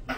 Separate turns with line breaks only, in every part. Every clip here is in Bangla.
Hello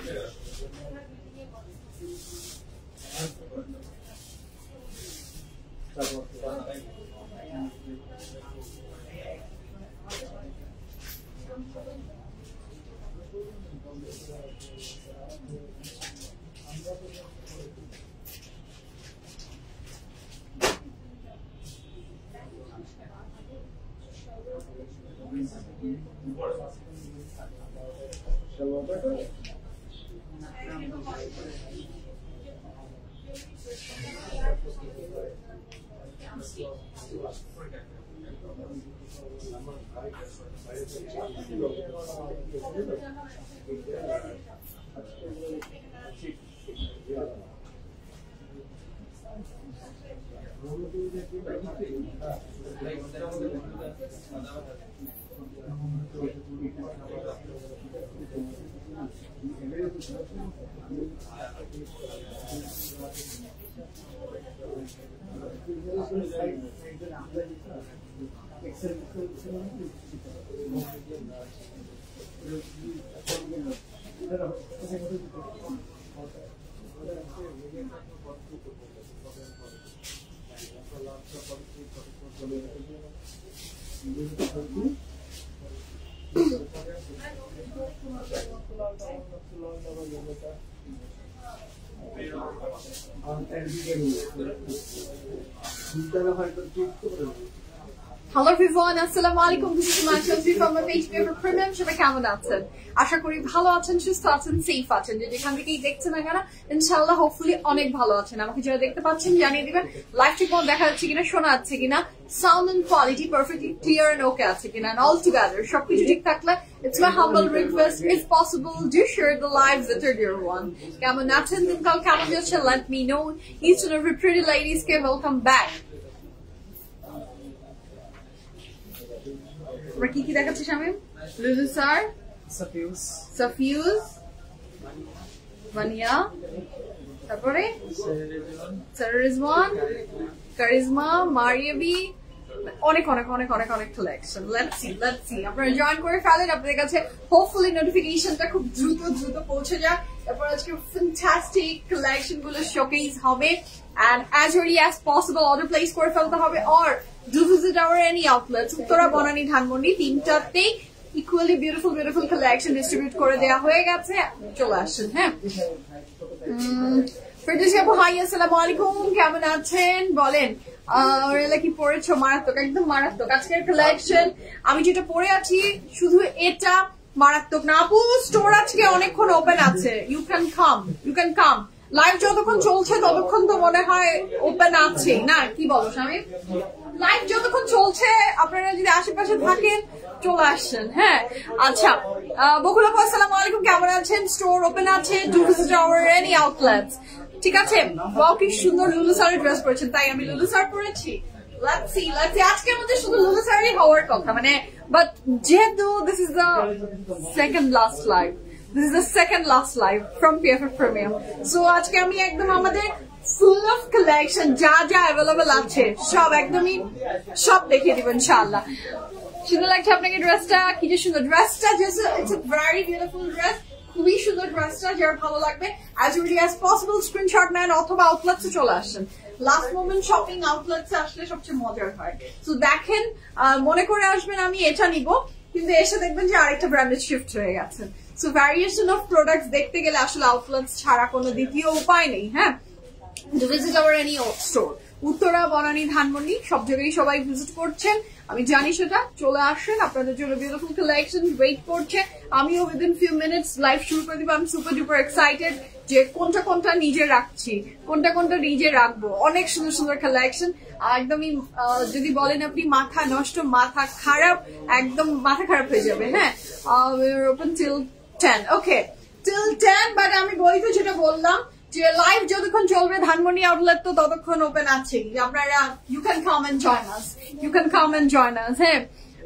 everyone, assalamu alaikum. This is Manchelsea from my page for Premium. সবাই কেমন আছেন? আশা করি ভালো আছেন, সুস্থ আছেন, সেফ আছেন। যেখান থেকেই দেখছেন না কেন ইনশাআল্লাহ হোপফুলি অনেক ভালো আছেন। আমাকে যারা দেখতে পাচ্ছেন জানিয়ে দিবেন লাইভ ঠিক মতো দেখা যাচ্ছে কিনা, শোনা যাচ্ছে কিনা, sound and quality perfectly clear and okay আছে কিনা, এন্ড অল টুগেদার সবকিছু ঠিক থাকলে it's my humble request, if possible do share the live with your dear one. কেমন আছেন দিনকাল কেমন যাচ্ছে let me know. Each and every pretty ladies K welcome back. আমরা কি কি দেখাচ্ছি শামিম? লুলু স্যার, সাফিউজ, ভানিয়া, তারপরে রিজওয়ান, কারিজমা, মারিয়াবি, অনেক অনেক অনেক অনেক অনেক কালেকশন। লেটস সি আপনারা জয়েন করে ফেলেন, আপনাদের কাছে হোপফুলি নোটিফিকেশনটা খুব দ্রুত পৌঁছে যাক। তারপর আজকে ফ্যান্টাস্টিক কালেকশন গুলো শোকেস হবে, and as early as possible order place করে ফেলতে হবে, or do visit our any outlets Uttara, Banani, Dhanmondi তিনটাতেই ইকুয়ালি বিউটিফুল কালেকশন ডিস্ট্রিবিউট করে দেওয়া হয়ে গেছে। চলে আসেন। হ্যাঁ, ফেরদৌসী আপু হাই, আসসালামু আলাইকুম, কেমন আছেন বলেন? ওরা কি পরেছো? মারাত্মক, একদম মারাত্মক আজকের কালেকশন। আমি যেটা পরে আছি শুধু এটা মারাত্মক না আপু। স্টোর আজকে অনেকক্ষণ ওপেন আছে, ইউ ক্যান কাম। লাইভ যতক্ষণ চলছে ততক্ষণ তো মনে হয় ওপেন আছে না, কি বলো শামিম? লাইভ যতক্ষণ চলছে আপনারা যদি আশেপাশে থাকেন চলে আসছেন। হ্যাঁ আচ্ছা, বকুল আপু আসসালামু আলাইকুম, কেমন আছেন? স্টোর ওপেন আছে, do visit hour any outlets. ঠিক আছে, কি সুন্দর লুলু স্যারের ড্রেস পরেছেন, তাই আমি লুলু স্যার পরেছি। Let's see. আজকের মধ্যে শুধু লুলু স্যারই হওয়ার কথা, মানে বাট যেহেতু this is the second last live from PFF Premium, so আজকে আমি একদম আমাদের ফুল অফ কালেকশন যা অ্যাভেলেবল আছে সব দেখিয়ে দিব ইনশাআল্লাহ। সুন্দর লাগছে আপনাকে ড্রেসটা, কি যে সুন্দর ড্রেসটা, it's a very beautiful dress, খুবই সুন্দর ড্রেসটা। যার ভালো লাগবে as early as possible screenshot নেন অথবা আউটলেটসে চলে আসেন। লাস্ট মোমেন্ট শপিং আউটলেটসে আসলে সবচেয়ে মজার হয়। তো দেখেন, মনে করে আসবেন আমি এটা নিব, কিন্তু এসে দেখবেন যে আরেকটা ব্র্যান্ডেড শিফট হয়ে গেছে। সো ভ্যারিয়েশন অফ প্রোডাক্টস দেখতে গেলে আসলে আউটলেটস ছাড়া কোনো দ্বিতীয় উপায় নেই। হ্যাঁ, visit our any store, Uttara, Banani, Dhanmondi সব জায়গায় সবাই ভিজিট করছেন, আমি জানি সেটা। চলে আসেন, আপনাদের জন্য বিউটিফুল কালেকশন ওয়েট করছে। আমিও উইদিন ফিউ মিনিটস লাইভ শুরু করে দিব। আমি সুপার ডুপার এক্সাইটেড যে কোনটা নিজে রাখছি, কোনটা নিজে রাখবো। অনেক সুন্দর কালেকশন, একদমই যদি বলেন আপনি মাথা নষ্ট, মাথা খারাপ, একদম মাথা খারাপ হয়ে যাবে। হ্যাঁ, open till 10, okay till 10, but আমি বলি তো যেটা বললাম যে লাইভ যতক্ষণ চলবে ধানমন্ডি আউটলেট তো ততক্ষণ ওপেন আছে। আপনারা you can come and join us. হ্যাঁ,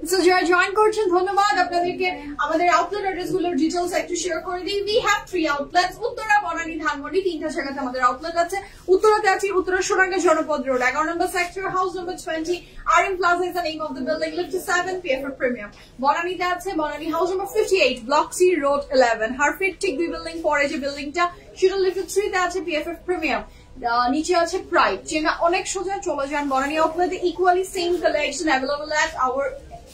সো যারা জয়েন করছেন ধন্যবাদ আপনাদেরকে। আমাদের আউটলেট অ্যাড্রেস গুলোর ডিটেলস একটু শেয়ার করে দিই। We have 3 outlets, Uttara, Banani, Dhanmondi, 3টা জায়গাতে আমাদের আউটলেট আছে। উত্তরাতে আছে Uttara Sonargaon Janapad road, 11 number sector, house number 20, RM Plaza is the name of the building, lift to 7, PFF Premium। বনানীতে আছে Banani house number 58, block C, road 11, হারফিট ঠিক 2 বিল্ডিং পরে যে বিল্ডিংটা সেটা লিফট 3 তে আছে PFF Premium। নিচে আছে প্রাইড, চেনা অনেক সোজা, চলে যান বনানী আউটলেটে। Equally same collection available at our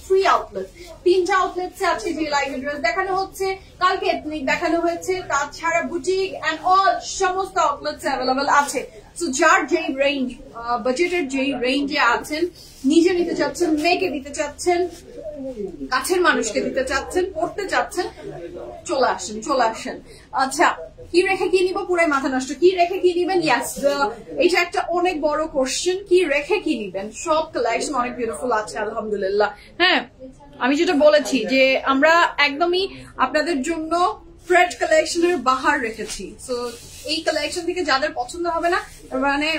3 outlet. 3টা আউটলেটসে আছে যে লাইভ ড্রেস দেখানো হচ্ছে, কালকে এথনিক দেখানো হয়েছে, তাছাড়া বুটিক এন্ড অল সমস্ত আউটলেটস অ্যাভেলেবল আছে। সো যার যেই রেঞ্জ, বাজেটের যেই রেঞ্জে আছেন, নিজে নিতে চাচ্ছেন, মেয়েকে দিতে চাচ্ছেন, কাছের মানুষকে দিতে চাচ্ছেন, পড়তে চাচ্ছেন, চলে আসেন। আচ্ছা, কি রেখে কি নিব? পুরাই মাথা নষ্ট। কি রেখে কি নিবেন? ইয়াস, এটা একটা অনেক বড় কোশ্চেন। কি রেখে কি নিবেন? সব কালেকশন অনেক বিউটিফুল আছে আলহামদুলিল্লাহ। হ্যাঁ, আমি যেটা বলেছি যে আমরা একদমই আপনাদের জন্য ফ্রেড কালেকশনের বাহার রেখেছি। সো এই কালেকশন থেকে যাদের পছন্দ হবে না, মানে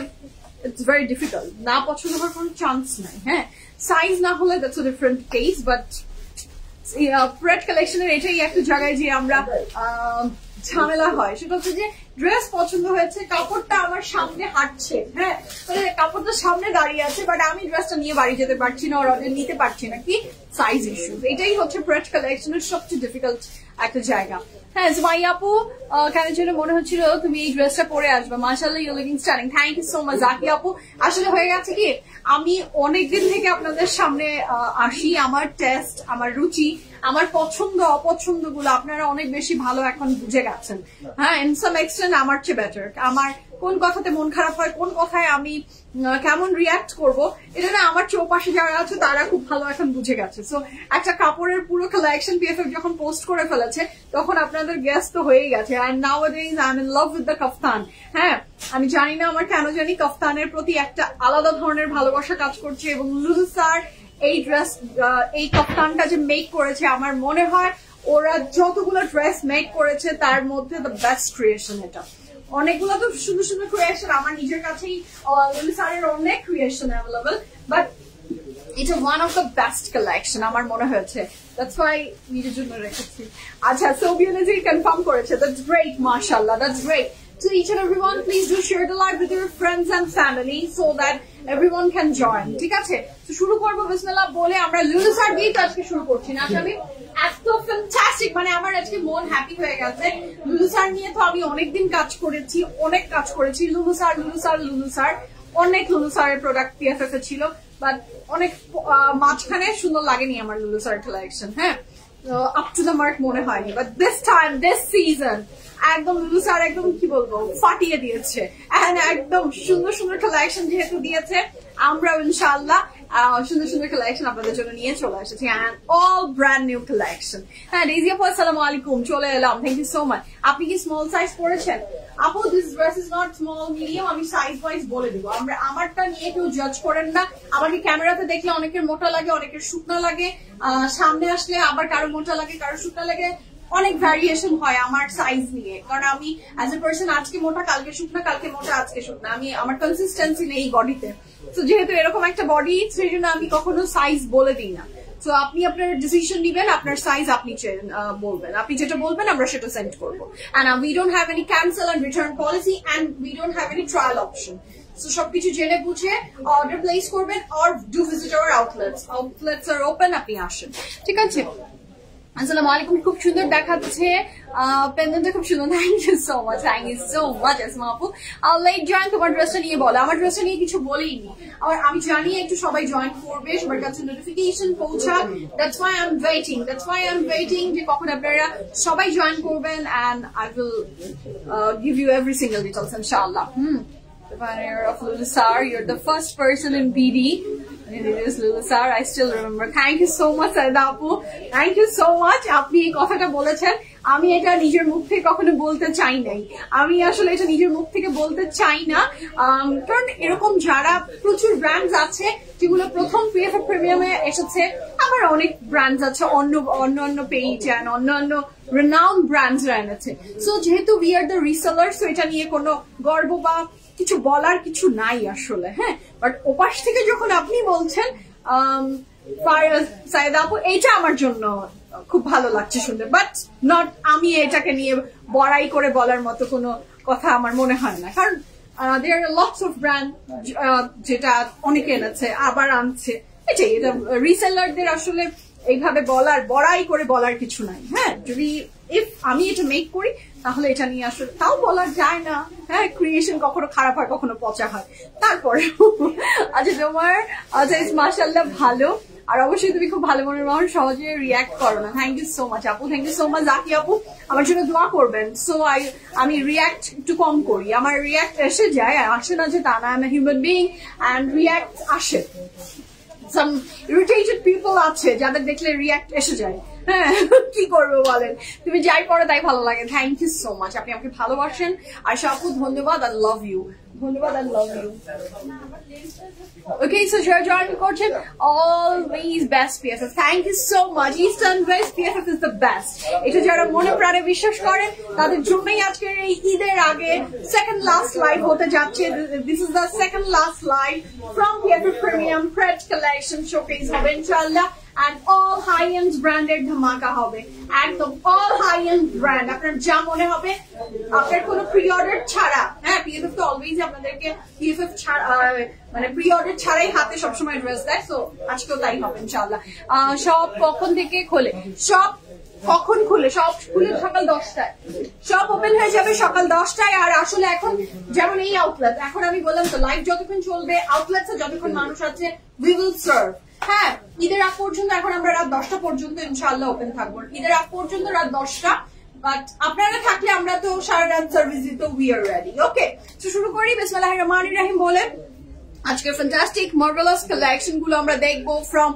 ইটস ভেরি ডিফিকাল্ট, না পছন্দ হওয়ার কোনো চান্স নাই। হ্যাঁ, সাইজ না হলে that's a different case, but Fred কালেকশনের এটাই একটা জায়গায় যে আমরা ঝামেলা হয়, সেটা হচ্ছে যে ড্রেস পছন্দ হয়েছে, কাপড়টা আমার সামনে হাঁটছে, হ্যাঁ মানে কাপড়টা সামনে দাঁড়িয়ে আছে, বাট আমি ড্রেসটা নিয়ে বাড়ি যেতে পারছি না, অর্ডার নিতে পারছি না, কি সাইজ ইস্যু। এটাই হচ্ছে ফ্রেড কালেকশনের সবচেয়ে ডিফিকাল্ট একটা জায়গা। হ্যাঁ, জুমাই আপু, কেন যেন মনে হচ্ছিল তুমি এই ড্রেসটা পরে আসবে, মাশাআল্লাহ you looking stunning, thank you so much. Zaki আপু, আসলে হয়ে গেছে কি, আমি অনেকদিন থেকে আপনাদের সামনে আসি, আমার টেস্ট, আমার রুচি, আমার পছন্দ অপছন্দ গুলো আপনারা অনেক বেশি ভালো এখন বুঝে গেছেন। হ্যাঁ, ইন সাম এক্সটেন্ট আমার চেয়ে বেটার। আমার কোন কথাতে মন খারাপ হয়, কোন কথায় আমি কেমন রিয়াক্ট করব, এটা না আমার চৌপাশে যারা আছে তারা খুব ভালো এখন বুঝে গেছে। সো একটা কাপড়ের পুরো কালেকশন পিএফএফ যখন পোস্ট করে ফেলেছে, তখন আপনাদের গেস তো হয়েই গেছে। And nowadays I am in love with the kaftan. হ্যাঁ, আমি জানি না আমার কেন জানি কাফতানের প্রতি একটা আলাদা ধরনের ভালোবাসা কাজ করছে, এবং লুলু স্যার এই ড্রেস, এই কাফতানটা যে মেক করেছে, আমার মনে হয় ওরা যতগুলো ড্রেস মেক করেছে তার মধ্যে দ্য বেস্ট ক্রিয়েশন এটা। অনেকগুলো তো সুন্দর সুন্দর ক্রিয়েশন আমার নিজের কাছেই, লুলু স্যারের অনেক ক্রিয়েশন অ্যাভেলেবল, বাট এটা one of the best collection আমার মনে হয়েছে। That's why নিজের জন্য রেখেছি। আচ্ছা, সোবিয়া নাজির কনফার্ম করেছে, that's great, mashallah, that's great. To each and everyone, please do share the live with your friends and family so that everyone can join. ঠিক আছে, তো শুরু করবো বিসমিল্লাহ বলে। আমরা লুলু স্যার দিয়ে আজকে শুরু করছি না, আমি এত ফ্যান্টাস্টিক, মানে আমার আজকে মন হ্যাপি হয়ে গেছে। লুলু স্যার নিয়ে তো আমি অনেকদিন কাজ করেছি, অনেক কাজ করেছি। লুলু স্যার অনেক লুলু স্যারের প্রোডাক্ট পিএফএফ এ ছিল, বাট অনেক মাঝখানে সুন্দর লাগেনি আমার লুলু স্যার কালেকশন। হ্যাঁ, আপ টু দ্য মার্ক মনে হয়নি, but this time, this season একদম লুলু স্যার একদম কি বলবো ফাটিয়ে দিয়েছে। একদম সুন্দর সুন্দর কালেকশন যেহেতু দিয়েছে, আমরা ইনশাআল্লাহ সুন্দর সুন্দর কালেকশন আপনাদের জন্য নিয়ে চলে এসেছি, and all brand new collection. হ্যাঁ, ডেজি আপু আসসালামু আলাইকুম, চলে এলাম, থ্যাংক ইউ সো মাচ। আপনি কি স্মল সাইজ পরেছেন? আপু, this dress is not small, medium, আমি সাইজ ওয়াইজ বলে দিব। আমারটা নিয়ে কেউ জাজ করেন না। আমাকে ক্যামেরাতে দেখলে অনেকের মোটা লাগে, অনেকের শুকনা লাগে, সামনে আসলে আবার কারো মোটা লাগে, কারো শুকনা লাগে, অনেক ভ্যারিয়েশন হয় আমার সাইজ নিয়ে। কারণ আমি অ্যাজ এ পার্সন আজকে মোটা, কালকে শুকনা, কালকে মোটা, আজকে শুকনা, আমি আমার কনসিস্টেন্সি নেই বডিতে। তো যেহেতু এরকম একটা বডি, সেই জন্য আমি কখনো সাইজ বলে দিই না। তো আপনি আপনার ডিসিশন নিবেন, আপনার সাইজ আপনি বলবেন, আপনি যেটা বলবেন আমরা সেটা সেন্ড করবো। And we don't have any cancel and return policy, and we don't have any trial option. So সবকিছু জেনে বুঝে অর্ডার প্লেস করবেন, or do visit our outlets are open, আপনি আসেন, ঠিক আছে। আসসালামু আলাইকুম, খুব সুন্দর দেখাচ্ছে, পেন্ডেন্টটা খুব সুন্দর, thank you so much, Asma আপু। লেট জয়েন, তোমার ড্রেসটা নিয়ে বলো। আমার ড্রেসটা নিয়ে কিছু বলেইনি, আর আমি জানি একটু সবাই জয়েন করবে, সবার কাছে নোটিফিকেশন পৌঁছাক, that's why I am waiting যে কখন আপনারা সবাই জয়েন করবেন, and I will give you every single details inshallah. The pioneer of Lulu Sar, you're the first person in BD. It is Lulu Sar, I still remember. Thank you so much, Saida Apu. Thank you so much. আপনি এই কথাটা বলেছেন, আমি এটা নিজের মুখ থেকে কখনো বলতে চাই নাই। আমি আসলে এটা নিজের মুখ থেকে বলতে চাই না, কারণ এরকম যারা প্রচুর ব্র্যান্ডস আছে যেগুলো প্রথম পিএফএফ প্রিমিয়ামে এসেছে, আমার অনেক ব্র্যান্ডস আছে অন্য পেজ এন্ড অন্য রেনাউন্ড ব্র্যান্ডসরা এনেছে। সো যেহেতু we are the reseller, so এটা নিয়ে কোনো গর্ব বা কিছু বলার কিছু নাই আসলে। হ্যাঁ, বাট ওপাশ থেকে যখন আপনি বলছেন ফারিয়া সাইদা আপু, এইটা আমার জন্য খুব ভালো লাগছে শুনতে, বাট নট আমি এটাকে নিয়ে বড়াই করে বলার মতো কোনো কথা আমার মনে হয় না, কারণ there are lots of brand যেটা অনেকে এনেছে আবার আনছে, এটাই, এটা রিসেলারদের আসলে এইভাবে বড়াই করে বলার কিছু নাই। হ্যাঁ, যদি ইফ আমি এটা মেক করি তাহলে এটা নিয়ে আসলে তাও বলা যায় না। হ্যাঁ, ক্রিয়েশন কখনো খারাপ হয়, কখনো পচা হয়, তারপরে আচ্ছা তোমার মাশাআল্লাহ ভালো, আর অবশ্যই তুমি খুব ভালো মনের মানুষ, সহজে রিয়াক্ট করো না। থ্যাংক ইউ সো মাচ আপু, thank you so much Zaki আপু, আমার জন্য দোয়া করবেন। সো আমি রিয়াক্ট একটু কম করি, আমার রিয়াক্ট এসে যায়, আসে না যে তা না, আমি হিউম্যান বিং অ্যান্ড রিয়াক্ট আসে। some irritated people আছে যাদের দেখলে রিয়াক্ট এসে যায়। হ্যাঁ, কি করবো বলেন, তুমি যাই করো তাই ভালো লাগে। থ্যাংক ইউ সো মাচ, আপনি আমাকে ভালোবাসেন। আর আপু ধন্যবাদ, আই লাভ ইউ, ধন্যবাদ, I love you. Okay, so join করছেন always best PFF. Thank you so much. Eastern West PFF is the best. এটা যারা মনে প্রাণে বিশ্বাস করেন তাদের জন্যই আজকের এই ঈদের আগে সেকেন্ড লাস্ট লাইভ হতে যাচ্ছে। This is the second last live from PFF Premium Pret Collection Showcase হবে ইনশাআল্লাহ, and all high-end branded ধামাকা হবে, একদম all high-end brand। আপনার যা মনে হবে, আপনার কোনো প্রি-অর্ডার ছাড়া, হ্যাঁ PFF তো অলওয়েজ আপনাদেরকে PFF ছাড়া মানে প্রি-অর্ডার ছাড়াই হাতে সবসময় ড্রেস দেয়, সো আজকেও তাই হবে ইনশাআল্লাহ। সব কখন থেকে খোলে? সব কখন খুলে? সব খুলে সকাল 10টায়, সব ওপেন হয়ে যাবে সকাল 10টায়। আর আসলে এখন যেমন এই আউটলেট, এখন আমি বললাম তো লাইভ যতক্ষণ চলবে, আউটলেটে যতক্ষণ মানুষ আছে, উই উইল সার্ভ। হ্যাঁ, ঈদের আগ পর্যন্ত, এখন আমরা রাত 10টা পর্যন্ত ইনশাআল্লাহ ওপেন থাকবো, ঈদের আগ পর্যন্ত রাত 10টা, বাট আপনারা থাকলে আমরা তো সারা রাত সার্ভিস দিতে উই আর রেডি। ওকে, তো শুরু করি বিসমিল্লাহির রহমানির রহিম বলে। আজকে ফ্যান্টাস্টিক মার্ভেলাস কালেকশন গুলো আমরা দেখবো ফ্রম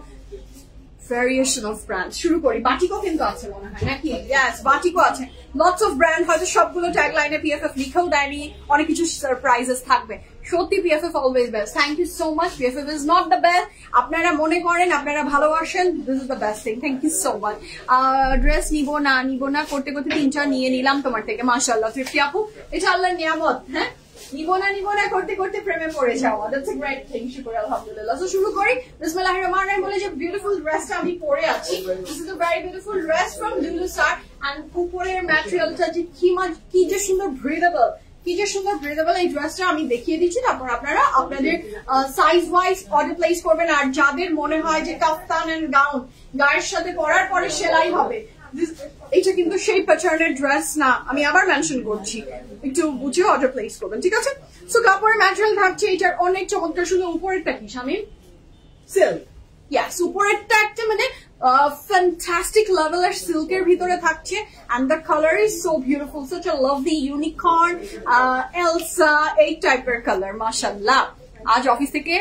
ভেরিয়েশন অফ ব্র্যান্ড। শুরু করি, বাটিকও কিন্তু আছে মনে হয় নাকি? ইয়েস, বাটিকও আছে, লটস অফ ব্র্যান্ড, হয়তো সবগুলো ট্যাগলাইনে PFF লিখেও দেয়নি, অনেক কিছু সারপ্রাইজেস থাকবে। সত্যি PFF always best. Thank you so much. PFF is not the best, আপনারা মনে করেন, আপনারা ভালোবাসেন, this is the best thing. Thank you so much. Dress নিব না করতে করতে 3টা নিয়ে নিলাম তোমার থেকে, মাশাআল্লাহ তৃপ্তি আপু, এটা আল্লাহর নিয়ামত। হ্যাঁ, নিব না করতে করতে প্রেমে পড়ে যাওয়া, দ্যাটস আ গ্রেট থিং। শুকর আলহামদুলিল্লাহ। সো শুরু করি বিসমিল্লাহির রহমানির রহিম বলে, যে বিউটিফুল ড্রেসটা আমি পরে আছি, this is a very beautiful dress from Lulusar, and উপরের ম্যাটেরিয়ালটা যে কি যে সুন্দর ব্রিদেবল, কি যে সুন্দর ব্রিদেবল। এই ড্রেসটা আমি দেখিয়ে দিচ্ছি, তারপর আপনারা আপনাদের সাইজ ওয়াইজ অর্ডার প্লেস করবেন। আর যাদের মনে হয় যে কাফতান এন্ড গাউন গায়ের সাথে পরার পরে সেলাই হবে, এটা কিন্তু সেই প্যাটার্নের ড্রেস না, আমি আবার মেনশন করছি, একটু বুঝে অর্ডার প্লেস করবেন, ঠিক আছে? সো কাপড়ের ম্যাটেরিয়াল থাকছে এটার অনেক চমৎকার, শুধু উপরেরটা কি স্বামী? সিল্ক। ইয়াস, উপরেরটা একটা মানে ফ্যান্টাস্টিক লেভেলের সিল্কের ভিতরে থাকছে, and the colour is so beautiful, such a lovely unicorn Elsa, এই টাইপের কালার, মাশাআল্লাহ। আজ অফিস থেকে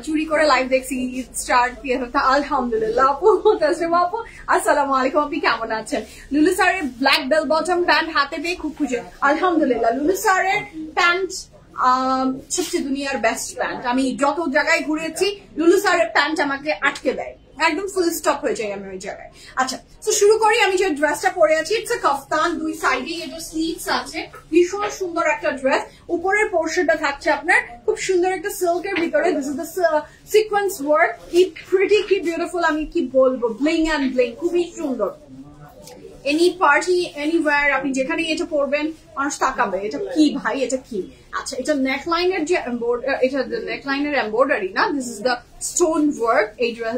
চুরি করে লাইভ দেখছি স্টার্ট PFF। আলহামদুলিল্লাহ আপু, তাসরিমা আপু আসসালামু আলাইকুম, আপনি কেমন আছেন? লুলু স্যারের ব্ল্যাক বেল বটম প্যান্ট হাতে পেয়ে খুব খুশি, আলহামদুলিল্লাহ। লুলু স্যারের প্যান্ট সবচেয়ে দুনিয়ার বেস্ট প্যান্ট, আমি যত জায়গায় ঘুরেছি লুলু স্যারের প্যান্ট আমাকে আটকে দেয়, একদম ফুল স্টপ হয়ে যায় আমি ওই জায়গায়। আচ্ছা, তো শুরু করি। আমি যে ড্রেসটা পরে আছি, ইটস এ কাফতান, দুই সাইডে এটা স্লিভস আছে, ভীষণ সুন্দর একটা ড্রেস। উপরের পোর্শনটা থাকছে আপনার খুব সুন্দর একটা সিল্কের ভিতরে, this is the sequence work, কি প্রিটি, কি বিউটিফুল, আমি কি বলবো, ব্লিং অ্যান্ড ব্লিং, খুবই সুন্দর। এনি পার্টি এনিওয়্যার আপনি যেখানে এটা পরবেন মানুষ তাকাবে, এটা কি ভাই, এটা কি? আচ্ছা, এটা নেকলাইনের যে এটা নেকলাইনের এমব্রয়ডারি না, this is the stone work.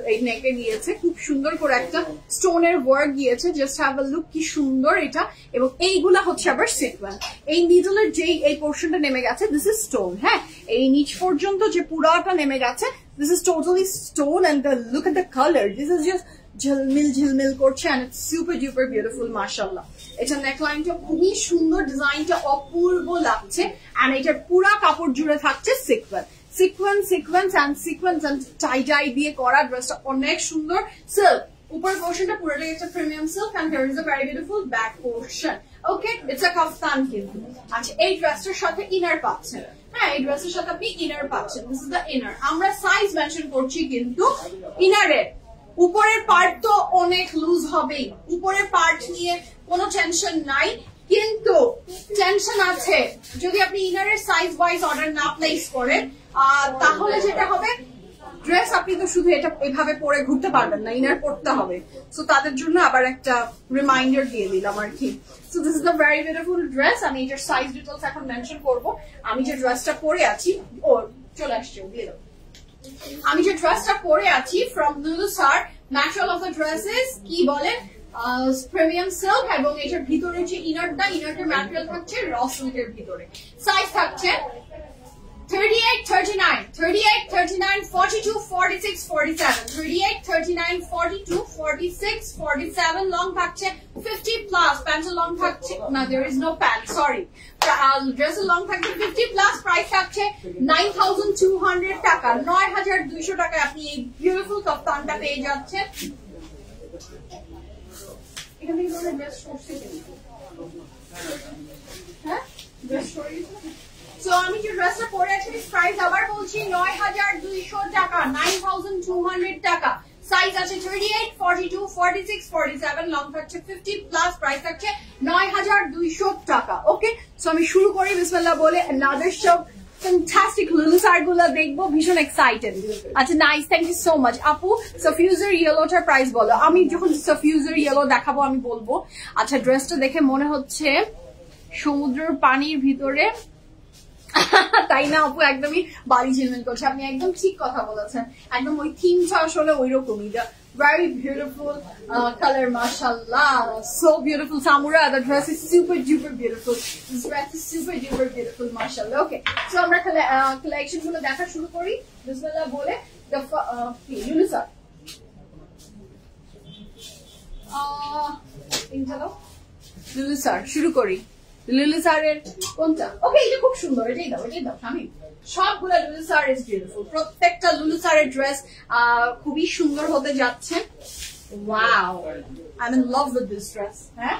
এই নেকে গিয়েছে খুব সুন্দর করে একটা স্টোনের ওয়ার্ক গিয়েছে, জাস্ট হ্যাভ আ লুক, কি সুন্দর এটা। এবং এইগুলা হচ্ছে আবার সিকোয়েন্স। এই নিডলের যে এই পোর্শনটা নেমে গেছে, দিস ইজ স্টোন। হ্যাঁ, এই নিচ পর্যন্ত যে পুরাটা নেমে গেছে, this is totally stone, and the look at the colour, this is just ঝিলমিল করছে, and it's super duper beautiful, মাশাআল্লাহ। এটা নেকলাইনটা খুবই সুন্দর, ডিজাইনটা অপূর্ব লাগছে, and এটার পুরা কাপড় জুড়ে থাকছে সিকোয়েন্স এন্ড টাই দিয়ে করা। ড্রেসটা অনেক সুন্দর। সিল্ক উপর পোর্শনটা পুরোটাই একটা premium silk, and here is a very beautiful back portion. Okay, it's a kaftan কিন্তু। আচ্ছা, এই ড্রেসটার সাথে ইনার পাচ্ছেন। হ্যাঁ, এই ড্রেসের সাথে আপনি ইনার পাচ্ছেন, দিস ইজ দ্য ইনার। আমরা সাইজ মেনশন করছি কিন্তু ইনারের উপরের পার্ট তো অনেক লুজ হবেই, উপরের পার্ট নিয়ে কোনো টেনশন নাই, কিন্তু টেনশন আছে যদি আপনি ইনারের সাইজ ওয়াইজ অর্ডার না প্লেস করেন, তাহলে যেটা হবে ড্রেস আপনি তো শুধু এটা এভাবে পরে ঘুরতে পারবেন না, ইনার পড়তে হবে। সো তাদের জন্য আবার একটা রিমাইন্ডার দিয়ে দিলাম আর কি। So this is the very beautiful dress. আমি এটার সাইজ ডিটেলস এখন মেনশন করব। আমি যে ড্রেসটা পরে আছি, ও চলে আসছে, দিয়ে দাও। আমি যে ড্রেসটা পরে আছি from Lulusar, material of the dresses কি বলে প্রিমিয়াম সিল্ক, এবং এটার ভিতরে যে ইনারটা, ইনারটার ম্যাটেরিয়াল থাকছে র সিল্কের ভিতরে। সাইজ থাকছে 38, 39, 38, 39, 42, 46, 47, 38, 39, 42, 46, 47, long থাকছে 50 plus, pants long থাকছে, না there is no pants, sorry, dress long থাকছে 50 plus, price থাকছে 9,200 টাকা, 9,200 টাকা আপনি এই বিউটিফুল কাফতানটা পেয়ে যাচ্ছেন। এখান থেকে ধরে ড্রেস করছে, হ্যাঁ ড্রেস করে। সো আমি যে ড্রেসটা পরে আছি প্রাইস আবার বলছি 9,200 টাকা, 9,200 টাকা। সাইজ আছে 38, 42, 46, 47, লং থাকছে 50 প্লাস, প্রাইস থাকছে 9,200 টাকা। ওকে, সো আমি শুরু করি বিসমিল্লাহ বলে। another show fantastic লুলুসার গুলো দেখবো, ভীষণ এক্সাইটেড। আচ্ছা nice, thank you so much আপু। সাফিউজার ইয়েলোটার প্রাইস বলো। আমি যখন সাফিউজার ইয়েলো দেখাবো আমি বলবো। আচ্ছা ড্রেসটা দেখে মনে হচ্ছে সমুদ্রের পানির ভিতরে, তাই না আপু? একদমই বালি ঝিলমিল করছে, আপনি একদম ঠিক কথা বলেছেন। একদম ওই থিমটা আসলে ওই রকমই। Very beautiful color, mashallah, so beautiful. Samura, the dress is super duper beautiful. This dress is super duper beautiful, mashallah. Okay, so আমরা collection গুলো দেখা শুরু করি বিসমিল্লাহ বলে। The লুলুসার লুলুসার শুরু করি। লুলুসারের কোনটা? ওকে, এটা খুব সুন্দর, এটাই দাও, এটাই দাও স্বামী। সবগুলা লুলুসার ইজ বিউটিফুল, প্রত্যেকটা লুলুসারের ড্রেস খুবই সুন্দর হতে যাচ্ছে। Wow, I am in love with this dress. হ্যাঁ,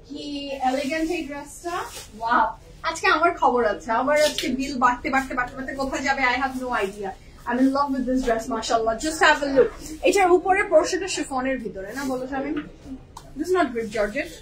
কি এলিগেন্ট এই ড্রেসটা। ওয়াও, আজকে আমার খবর আছে, আমার আজকে বিল বাড়তে বাড়তে বাড়তে বাড়তে কোথায় যাবে I have no idea. I'm in love with this dress, mashallah. Just have a look. এটার উপরে পোর্শনটা শিফনের ভিতরে না, বলো স্বামী? This is not grip georgette,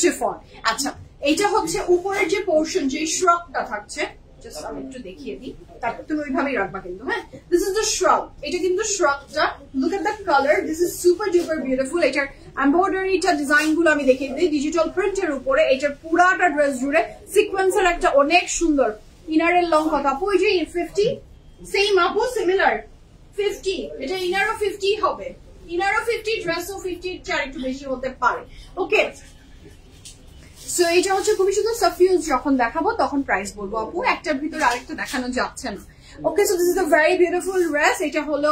chiffon. আচ্ছা, এটা হচ্ছে উপরের যে পোর্শন, যে শ্রাগটা থাকছে, জাস্ট আমি একটু দেখিয়ে দিই, তারপর তুমি ওইভাবেই রাখবা কিন্তু। হ্যাঁ, দিস ইজ দ্য শ্রাগ, এটা কিন্তু শ্রাগটা। Look at the colour, this is super duper beautiful. এটার এমব্রয়ডারিটা ডিজাইন গুলো আমি দেখিয়ে দিই, ডিজিটাল প্রিন্টের উপরে। এটার পুরাটা ড্রেস জুড়ে সিকোয়েন্সের একটা অনেক সুন্দর। ইনারের লং কত আপু? ওই যে 50, সেম আপু, সিমিলার 50। এটা ইনারও 50 হবে, ইনারও 50, ড্রেসও 50, চার একটু বেশি হতে পারে। ওকে, সো এটা হচ্ছে খুবই সুন্দর। সাফিউজ যখন দেখাবো তখন প্রাইস বলবো আপু, একটার ভিতরে আরেকটা দেখানো যাচ্ছে না। Okay, so this is a very beautiful dress. এটা হলো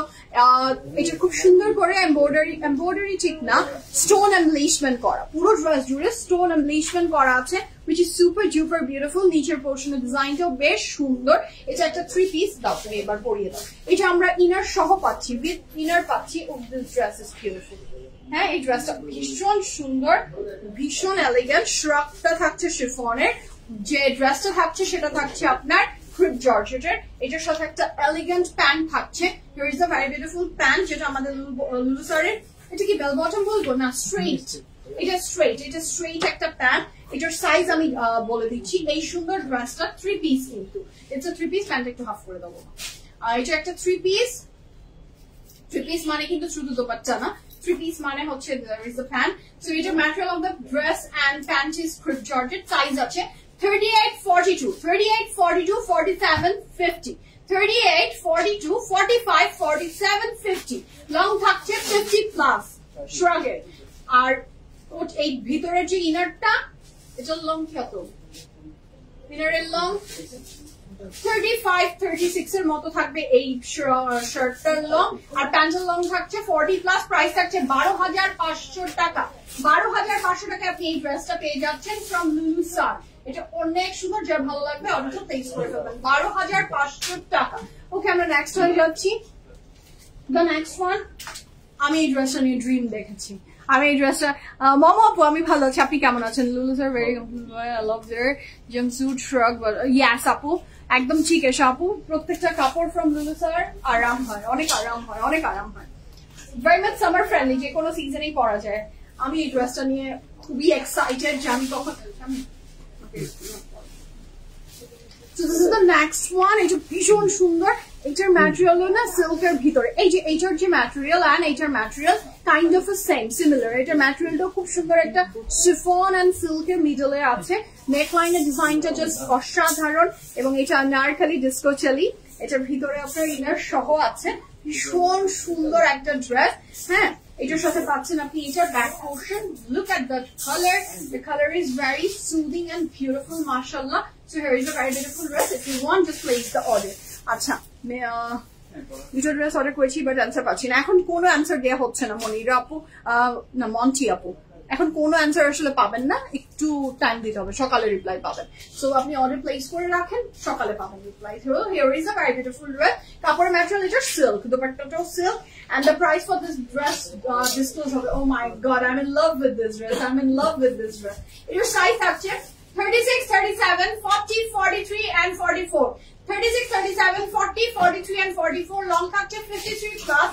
এটা খুব সুন্দর করে এমব্রয়ডারি ঠিক না, স্টোন এমব্লিশমেন্ট করা, পুরো ড্রেস জুড়ে স্টোন এমব্লিশমেন্ট করা আছে, which is super duper beautiful. নিচের পোর্শনের ডিজাইনটাও বেশ সুন্দর। এটা একটা 3 পিস, দাও তুমি এবার পরিয়ে দাও। এটা আমরা ইনার সহ পাচ্ছি, উইথ ইনার পাচ্ছি। ও দিস ড্রেস ইজ বিউটিফুল। হ্যাঁ, এই ড্রেসটা ভীষণ সুন্দর, ভীষণ এলিগেন্ট। শ্রাগটা থাকছে শিফনের, যে ড্রেসটা থাকছে সেটা থাকছে আপনার ক্রিপ জর্জেটের। এটার সাথে একটা এলিগেন্ট প্যান্ট থাকছে। Here is a very beautiful pant, যেটা আমাদের লুলুসারের। এটা কি বেল বটম বলবো না, স্ট্রেইট। এটা স্ট্রেইট, এটা স্ট্রেইট একটা প্যান্ট। এটার সাইজ আমি বলে দিচ্ছি। এই সুন্দর ড্রেসটা 3 পিস, কিন্তু ইটস আ 3 পিস। প্যান্ট একটু হাফ করে দেবো। এটা একটা 3 পিস। 3 পিস মানে কিন্তু শুধু দোপাট্টা না, 3 piece মানে হচ্ছে there is a pant. So এটা material of the dress and pant is crib georgette. Size আছে 38, 42, 38, 42, 47, 50, 38, 42, 45, 47, 50. Long থাকছে 50 plus shrugger. আর এই ভিতরের যে ইনারটা, এটা লং কত? ইনারের লং 35, 36 এর মতো থাকবে এই শার্টটার লং। আর প্যান্টের লং থাকছে 40 প্লাস। প্রাইস থাকছে 12,500 টাকা। 12,500 টাকা আপনি এই ড্রেসটা পেয়ে যাচ্ছেন ফ্রম লুলুসার। এটা অনেক সুন্দর, যার ভালো লাগবে অর্ডারটা প্লেস করে ফেলবেন। 12,500 টাকা। ওকে, আমরা নেক্সট ওয়ান যাচ্ছি। দ্য নেক্সট ওয়ান, আমি এই ড্রেসটা নিয়ে ড্রিম দেখেছি। আমি এই ড্রেসটা, মামা আপু আমি ভালো আছি, আপনি কেমন আছেন? Lulusar very I love their jumpsuit shrug. Yes আপু, একদম ঠিক আছে আপু। প্রত্যেকটা কাপড় ফ্রম লুলুসার আরাম হয়, অনেক আরাম হয়, অনেক আরাম হয়। ভেরি মাচ সামার ফ্রেন্ডলি, যে কোনো সিজনেই পরা যায়। আমি এই ড্রেসটা নিয়ে খুবই এক্সাইটেড যে আমি কখন। So this is the next one. এটা ভীষণ সুন্দর, এটার ম্যাটেরিয়াল না সিল্কের ভিতরে, এই যে এইটার যে ম্যাটেরিয়াল এন্ড এইটার material kind of same similar. এটার ম্যাটেরিয়ালটা খুব সুন্দর একটা শিফন এন্ড সিল্কের মিডলে আছে। নেকলাইনের ডিজাইনটা জাস্ট অসাধারণ এবং এটা নারখালি ডিস্কো চালি। এটার ভিতরে আপনার ইনার সহ আছে, ভীষণ সুন্দর একটা ড্রেস। হ্যাঁ, এটার সাথে পাচ্ছেন আপনি এটার back portion. Look at the colour, the colour is very soothing and beautiful মাশাআল্লাহ। So here is a very beautiful dress. If you want just place the order. আচ্ছা, দুটো ড্রেস অর্ডার করেছি বাট অ্যান্সার পাচ্ছি না। এখন কোনো অ্যান্সার দেওয়া হচ্ছে না মনিরা আপু, না মন্টি আপু, এখন কোনো অ্যান্সার আসলে পাবেন না, একটু টাইম দিতে হবে, সকালে রিপ্লাই পাবেন। সো আপনি অর্ডার প্লেস করে রাখেন, সকালে পাবেন reply. Here is a very beautiful dress. কাপড়ের ম্যাটেরিয়াল এটা সিল্ক, দুপাট্টাটাও silk and the price for this dress disclose হবে। Oh my god, I'm in love with this dress, I'm in love with this dress. Your size থাকছে 36, 37, 40, 43 and 44। 36, 37, 40, 43 and 44। লং থাকছে 53 প্লাস।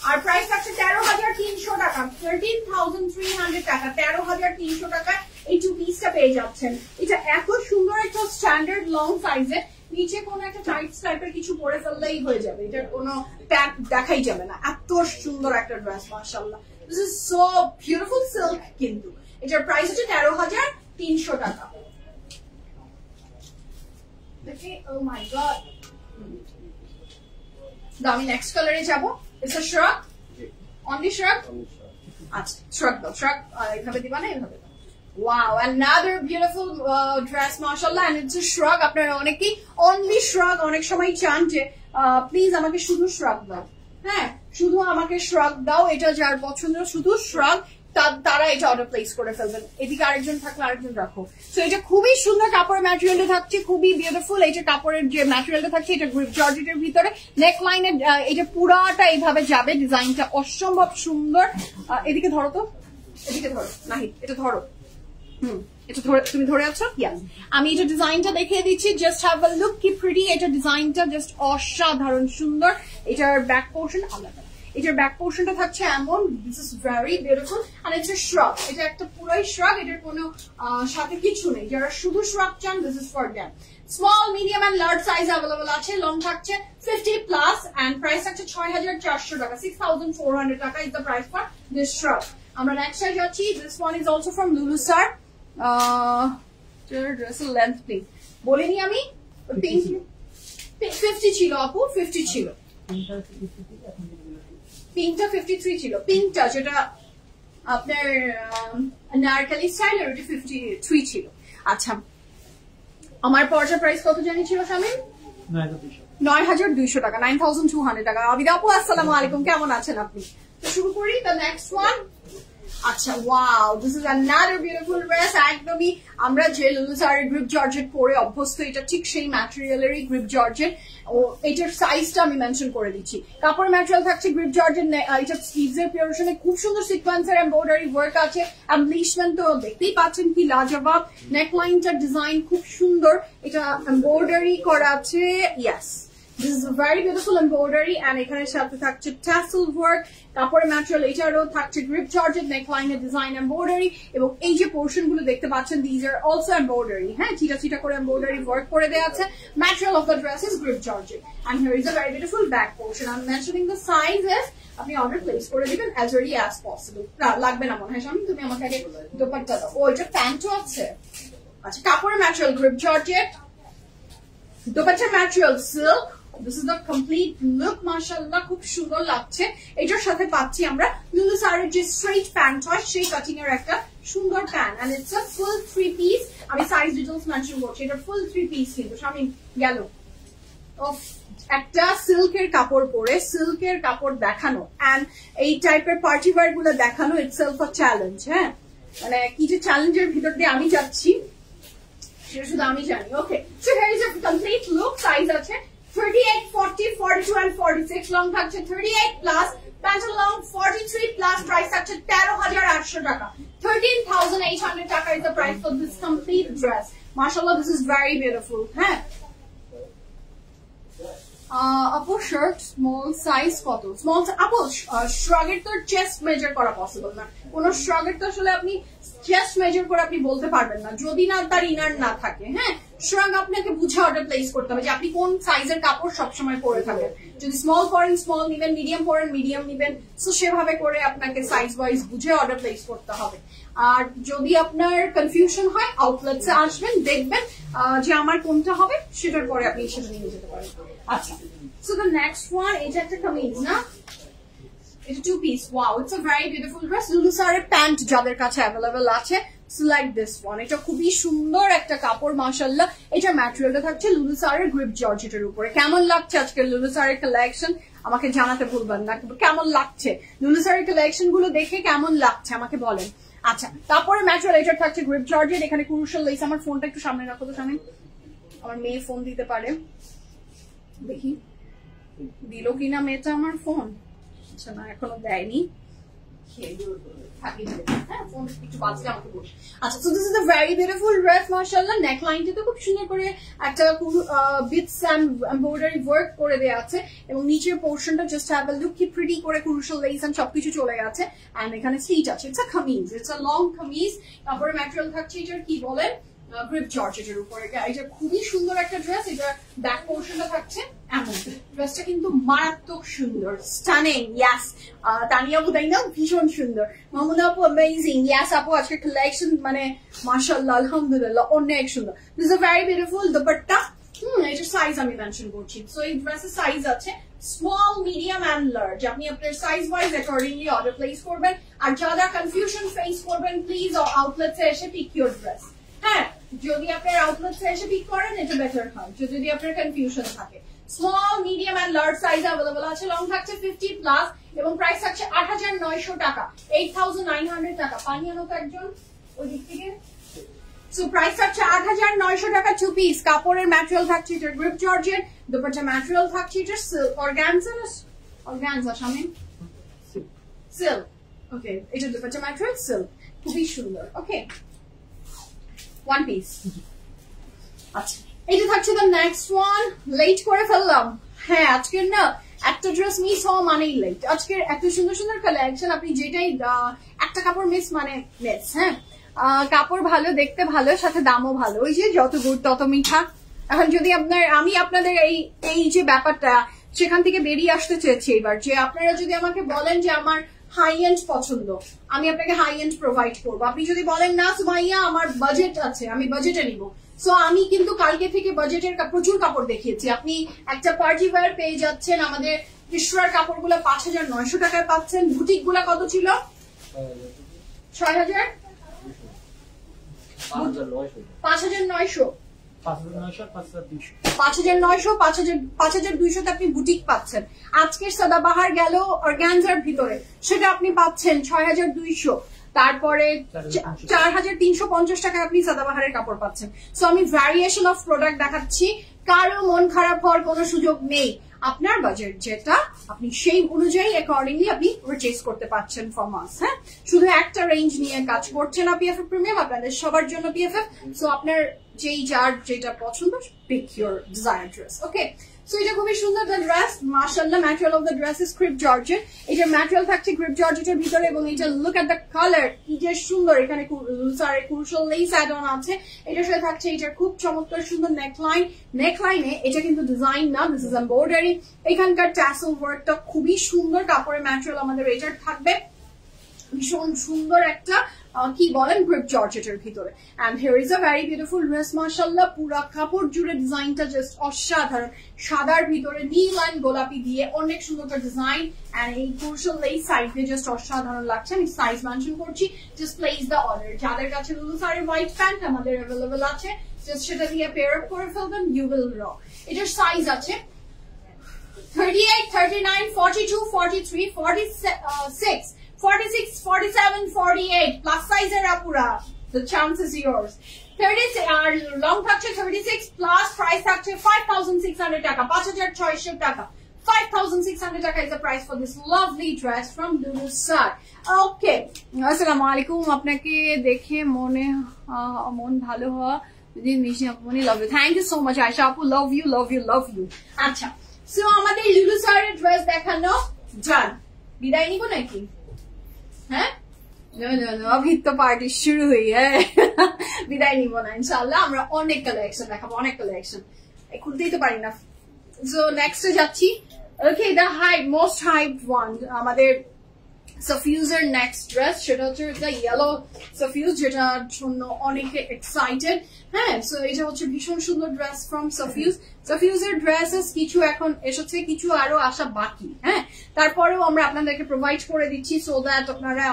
আর প্রাইস থাকছে 13,300 টাকা, 13,300 টাকা, 13,300 টাকা এই টু পিসটা পেয়ে যাচ্ছেন। এটা এত সুন্দর একটা স্ট্যান্ডার্ড লং সাইজে, নিচে কোনো একটা টাইট টাইপের কিছু পরে ফেললেই হয়ে যাবে, এটার কোনো প্যান্ট দেখাই যাবে না। এত সুন্দর একটা ড্রেস মাশাআল্লাহ। This is so beautiful silk. কিন্তু এটার প্রাইস হচ্ছে 13,300 টাকা। দেখি, ও মাই গড। আমি নেক্সট কালারে যাবো। It's a শ্রাগ, only শ্রাগ। আচ্ছা, শ্রাগ দাও, শ্রাগ এইভাবে দিবা না, এইভাবে। Wow, another beautiful dress, mashallah, and it's a shrug. আপনারা অনেকেই only shrug অনেক সময় চান যে প্লিজ আমাকে শুধু shrug দাও। হ্যাঁ, শুধু আমাকে shrug দাও। এটা যার পছন্দ শুধু shrug, তারা এটা অর্ডার প্লেস করে ফেলবেন। এদিকে আরেকজন থাকলে আরেকজন রাখো। সো এটা খুবই সুন্দর কাপড়ের ম্যাটেরিয়ালটা থাকছে, খুবই বিউটিফুল। এটা কাপড়ের যে ম্যাটেরিয়ালটা থাকছে এটা গ্রিপ জর্জেটের ভিতরে। নেক লাইনে এটা পুরাটা এইভাবে যাবে, ডিজাইনটা অসম্ভব সুন্দর। এদিকে ধরো তো, এদিকে ধরো, নাহি এটা ধরো। এটা তুমি ধরে আছো? ইয়াস, আমি এটা ডিজাইনটা দেখিয়ে দিচ্ছি। জাস্ট হ্যাভ আ লুক, কি প্রিটি। এটা ডিজাইনটা জাস্ট অসাধারণ সুন্দর। এটার ব্যাক পোর্শন আলাদা, এটার ব্যাক পোর্শনটা থাকছে এমন। This is very beautiful and it's a shrug. এটা একটা পুরোই শ্রাগ, এটার কোনো সাথে কিছু নেই। যারা শুধু শ্রাগ চান, this is for them. Small, medium and large size available আছে। লং থাকছে 50 প্লাস এন্ড প্রাইস থাকছে 6,400 টাকা, 6,400 টাকা is the price for this শ্রাগ। আমরা নেক্সট সাইজ যাচ্ছি। This one is also from লুলু স্টার। ড্রেসের লেন্থ প্লিজ বলিনি আমি। পিঙ্ক 50 ছিল আপু, 50 ছিল। পিঙ্কটা 53 ছিল। পিঙ্কটা যেটা আপনার নারকেলি স্টাইল, ওটা 53 ছিল। আচ্ছা, আমার পর্যা প্রাইস কত জানি ছিল শামিম? 9,200 টাকা, 9,200 টাকা। আবিদা আপু আসসালামু আলাইকুম, কেমন আছেন আপনি? তো শুরু করি দ্য নেক্সট ওয়ান। আচ্ছা, wow, this is another beautiful dress. একদমই আমরা যে লুলু সারের গ্রিপ জর্জেট পরে অভ্যস্ত, এটা ঠিক সেই ম্যাটেরিয়ালেরই গ্রিপ জর্জেট। ও এটার সাইজটা আমি মেনশন করে দিচ্ছি। কাপড় ম্যাটেরিয়াল থাকছে গ্রিপ জর্জেট। এটা স্লিভস এর পিওরেশনে খুব সুন্দর সিকোয়েন্সের এমব্রয়ডারি ওয়ার্ক আছে। অ্যাম্বলিশমেন্ট তো দেখতেই পাচ্ছেন কি লাজবাব। নেকলাইনটার ডিজাইন খুব সুন্দর, এটা এমব্রয়ডারি করা আছে। Yes, this is a very beautiful embroidery and এখানে সাথে থাকছে tassel work। কাপড়ের ম্যাটেরিয়াল এটারও থাকছে গ্রিপ জর্জেট, নেকলাইনের ডিজাইন এমব্রয়ডারি এবং এই যে পোর্শন গুলো দেখতে পাচ্ছেন these are also embroidery। হ্যাঁ, চিটা চিটা করে এমব্রয়ডারি ওয়ার্ক করে দেওয়া আছে। Material of the dress is grip georgette and here is a very beautiful back portion. I'm mentioning the sizes, আপনি অর্ডার প্লেস করে দিবেন as early as possible। লাগবে না মনে হয় শামিম, তুমি আমাকে আগে দোপাট্টা দাও। ও এটা প্যান্টও আছে। আচ্ছা, কাপড়ের ম্যাটেরিয়াল গ্রিপ জর্জেট, দোপাট্টার material silk. This is the complete look, mashallah, খুব সুন্দর লাগছে। এটার সাথে পাচ্ছি আমরা লুলু সারের যে স্ট্রেট প্যান্ট হয় সেই কাটিং এর একটা সুন্দর pant and it's a full 3 piece। আমি সাইজ ডিটেইলস মেনশন করছি, এটা ফুল 3 piece কিন্তু শামিম গেল। একটা সিল্কের কাপড় পরে সিল্কের কাপড় দেখানো and এই টাইপের পার্টি ওয়্যার গুলো দেখানো itself a challenge। হ্যাঁ, মানে কি যে চ্যালেঞ্জের ভিতর দিয়ে আমি যাচ্ছি সেটা শুধু আমি জানি। Okay, so here is a complete look। Size আছে 38, 40, 42 and 46। লং থাকছে 38 plus, pant long 43 plus. Price থাকছে 13,800 টাকা, 13,800 টাকা is the price for this complete dress. Mashallah, this is very beautiful. হ্যাঁ, আপু শার্ট স্মল সাইজ কত? স্মল আপু শ্রাগের তো চেস্ট মেজার করা পসিবল না। কোন শ্রাগের তো আসলে আপনি চেস্ট মেজার করে আপনি বলতে পারবেন না যদি না তার ইনার না থাকে। হ্যাঁ, সুতরাং আপনাকে বুঝে অর্ডার প্লেস করতে হবে যে আপনি কোন সাইজের কাপড় সবসময় পরে থাকেন। যদি স্মল পরেন স্মল নিবেন, মিডিয়াম পরেন মিডিয়াম নিবেন, সো সেভাবে করে আপনাকে সাইজ ওয়াইজ বুঝে অর্ডার প্লেস করতে হবে। আর যদি আপনার কনফিউশন হয় আউটলেটসে আসবেন, দেখবেন যে আমার কোনটা হবে, সেটার পরে আপনি সেটা নিয়ে যেতে পারেন। আচ্ছা, সো দ্য নেক্সট ওয়ান, এটা একটা কামিজ না, এটা 2 piece। Wow, it's a very beautiful dress. লুলুসারের প্যান্ট যাদের কাছে অ্যাভেলেবল আছে, সিলেক্ট দিস ওয়ান। এটা খুবই সুন্দর একটা কাপড় মাশাআল্লাহ। এটা ম্যাটেরিয়ালটা থাকছে লুলুসারের গ্রিপ জর্জেটের উপরে। কেমন লাগছে আজকে লুলুসারের কালেকশন আমাকে জানাতে ভুলবেন না, কেমন লাগছে লুলুসারের কালেকশন গুলো দেখে কেমন লাগছে আমাকে বলেন। আচ্ছা, তারপরে ম্যাটেরিয়াল এটা থাকছে গ্রিপ জর্জেট, এখানে ক্রুশাল লেস। আমার ফোনটা একটু সামনে রাখো তো, সামনে আমার মেয়ে ফোন দিতে পারে, দেখি দিল কিনা মেয়েটা আমার ফোন। আচ্ছা না, এখনো দেয়নি। আচ্ছা, so this is a very beautiful dress মাশাআল্লাহ। নেক লাইনটাতে খুব সুন্দর করে একটা বিটস এন্ড এমব্রয়ডারি ওয়ার্ক করে দেওয়া আছে এবং নিচের পোর্শনটা জাস্ট হ্যাভ আ লুক কি প্রিটি করে ক্রুশাল লেস এন্ড সবকিছু চলে গেছে। এন্ড এখানে স্লিট আছে। It's a kameez, it's a long kameez. তারপরে ম্যাটেরিয়াল থাকছে এটার কি বলেন, গ্রিপ জর্জেটের উপরে। এটা খুবই সুন্দর একটা ড্রেস। এটা ব্যাক পোর্শনটা থাকছে এমন। ড্রেসটা কিন্তু মারাত্মক সুন্দর, স্টানিং। ইয়াস, তানিয়া বুদাই না ভীষণ সুন্দর। মামুনা আপু অ্যামেজিং। ইয়াস আপু, আজকের কালেকশন মানে মাশাআল্লাহ আলহামদুলিল্লাহ অনেক সুন্দর। This is a very beautiful dupatta. এটার সাইজ আমি মেনশন করছি। সো এই ড্রেসের সাইজ আছে স্মল, মিডিয়াম এন্ড লার্জ। আপনি আপনার size wise accordingly order place করবেন। আর যারা কনফিউশন ফেস করবেন, প্লিজ আউটলেটসে এসে পিক ইউর ড্রেস। হ্যাঁ, যদি আপনার আউটলেটসে এসে পিক করেন এটা বেটার হয়, যদি আপনার কনফিউশন থাকে। Small, medium and large size available আছে। লং থাকছে 50+ এবং প্রাইস থাকছে ৮৯০০ টাকা, ৮৯০০ টাকা। পানি আনো তো একজন ওই দিক থেকে। সো প্রাইস থাকছে ৮৯০০ টাকা 2 পিস। কাপড়ের ম্যাটেরিয়াল থাকছে এটা গ্রিপ জর্জেট। দুপাট্টা ম্যাটেরিয়াল থাকছে এটা সিল্ক অর্গানজা শামিম সিল্ক। ওকে, এটা দুপাট্টা ম্যাটেরিয়াল সিল্ক, খুবই সুন্দর। ওকে, 1 পিস। আচ্ছা, এটা থাকছে দ্য নেক্সট ওয়ান। লেট করে ফেললাম, হ্যাঁ আজকের না একটা ড্রেস মিস হওয়া মানেই লেট। আজকের এত সুন্দর সুন্দর কালেকশন, আপনি যেটাই একটা কাপড় মিস মানে মিস। হ্যাঁ, কাপড় ভালো, দেখতে ভালো, সাথে দামও ভালো। ওই যে যত গুড় তত মিঠা। এখন যদি আমি আপনাদের এই যে ব্যাপারটা সেখান থেকে বেরিয়ে আসতে চেয়েছি এবার, যে আপনারা যদি আমাকে বলেন যে আমার হাই এন্ড পছন্দ, আমি আপনাকে হাই এন্ড প্রোভাইড করবো। আপনি যদি বলেন না সুমাইয়া আমার বাজেট আছে, আমি বাজেটে নিব, সো আমি কিন্তু কালকে থেকে বাজেটের প্রচুর কাপড় দেখিয়েছি। আপনি একটা পার্টি ওয়্যার পেয়ে যাচ্ছেন, আমাদের কৃষ্ণার কাপড়গুলো ৫৯০০ টাকায় পাচ্ছেন। বুটিক গুলা কত ছিল? ৬০০০, ৫৯০০, ৫২০০ আপনি বুটিক পাচ্ছেন। আজকের সাদাবাহার গেল অর্গানজার ভিতরে, সেটা আপনি পাচ্ছেন ৬২০০। তারপরে ৪৩৫০ টাকায় আপনি সাদাবাহারের কাপড় পাচ্ছেন। সো আমি ভ্যারিয়েশন অফ প্রোডাক্ট দেখাচ্ছি, কারো মন খারাপ হওয়ার কোনো সুযোগ নেই। আপনার বাজেট যেটা, আপনি সেই অনুযায়ী অ্যাকর্ডিংলি আপনি পারচেজ করতে পারছেন ফ্রম আস। হ্যাঁ, শুধু একটা রেঞ্জ নিয়ে কাজ করছে না পিএফএফ প্রিমিয়াম, আপনাদের সবার জন্য পিএফএফ। সো আপনার যার যেটা পছন্দ, pick your desire dress. Okay, so এটা খুবই সুন্দর দ্য ড্রেস মাশাআল্লাহ। Material of the dress is grip georgette. এটার ম্যাটেরিয়াল থাকছে গ্রিপ জর্জেটের ভিতরে এবং এটা লুক এট দ্য কালার, কি যে সুন্দর। এখানে ক্রুশাল লেস অ্যাড অন আছে। এটার সাথে থাকছে এটার খুব চমৎকার সুন্দর নেকলাইন। নেকলাইনে এটা কিন্তু ডিজাইন না, দিস ইজ এমব্রয়ডারি। এখানকার ট্যাসেল ওয়ার্কটা খুবই সুন্দর। কাপড়ের ম্যাটেরিয়াল আমাদের এটার থাকবে ভীষণ সুন্দর একটা কি বলেন গ্রিপ জর্জেটের ভিতরে। And here is a very beautiful dress মাশাআল্লাহ। পুরা কাপড় জুড়ে ডিজাইনটা জাস্ট অসাধারণ। সাদার ভিতরে নীল এন্ড গোলাপি দিয়ে অনেক সুন্দর একটা ডিজাইন। এন্ড এই ক্রুশাল এই সাইডে জাস্ট অসাধারণ লাগছে। আমি সাইজ মেনশন করছি, জাস্ট প্লেস দ্য অর্ডার। যাদের কাছে লুলুসারের হোয়াইট প্যান্ট আমাদের অ্যাভেলেবল আছে, জাস্ট সেটা দিয়ে পেয়ার আপ করে ফেলবেন, ইউ উইল র। এটার সাইজ আছে 38, 39, 42, 43, 46, 46, 47, 48, plus size এর আপুরা, the chance is yours. 36 আর লং থাকছে 36 প্লাস প্রাইস থাকছে 5600 টাকা, 5600 টাকা। 5600 টাকা is the price for this lovely dress from Lulusar. Okay, আসসালামু আলাইকুম। আপনাকে দেখে মন ভালো হওয়া মিশি আপু, love you. Thank you so much Ayesha আপু, love you love you love you. আচ্ছা, সো আমাদের লুলুসারের ড্রেস দেখানো ডান। বিদায় নিব নাকি? হ্যাঁ, अभी तो पार्टी शुरू हुई है বিদায় নিব না ইনশাআল্লাহ আমরা অনেক কালেকশন দেখাবো অনেক কালেকশন খুলতেই তো পারি না সো নেক্সট যাচ্ছি okay the hype most hype one আমাদের সাফিউজের নেক্সট ড্রেস সেটা হচ্ছে দ্য ইয়েলো সাফিউজ যেটার জন্য অনেকে এক্সাইটেড হ্যাঁ সো এটা হচ্ছে ভীষণ সুন্দর ড্রেস ফ্রম সাফিউজ সাফিউজের ড্রেসেস কিছু এখন এসেছে কিছু আরো আসা বাকি হ্যাঁ তারপরেও আমরা আপনাদেরকে প্রোভাইড করে দিচ্ছি সো দ্যাট আপনারা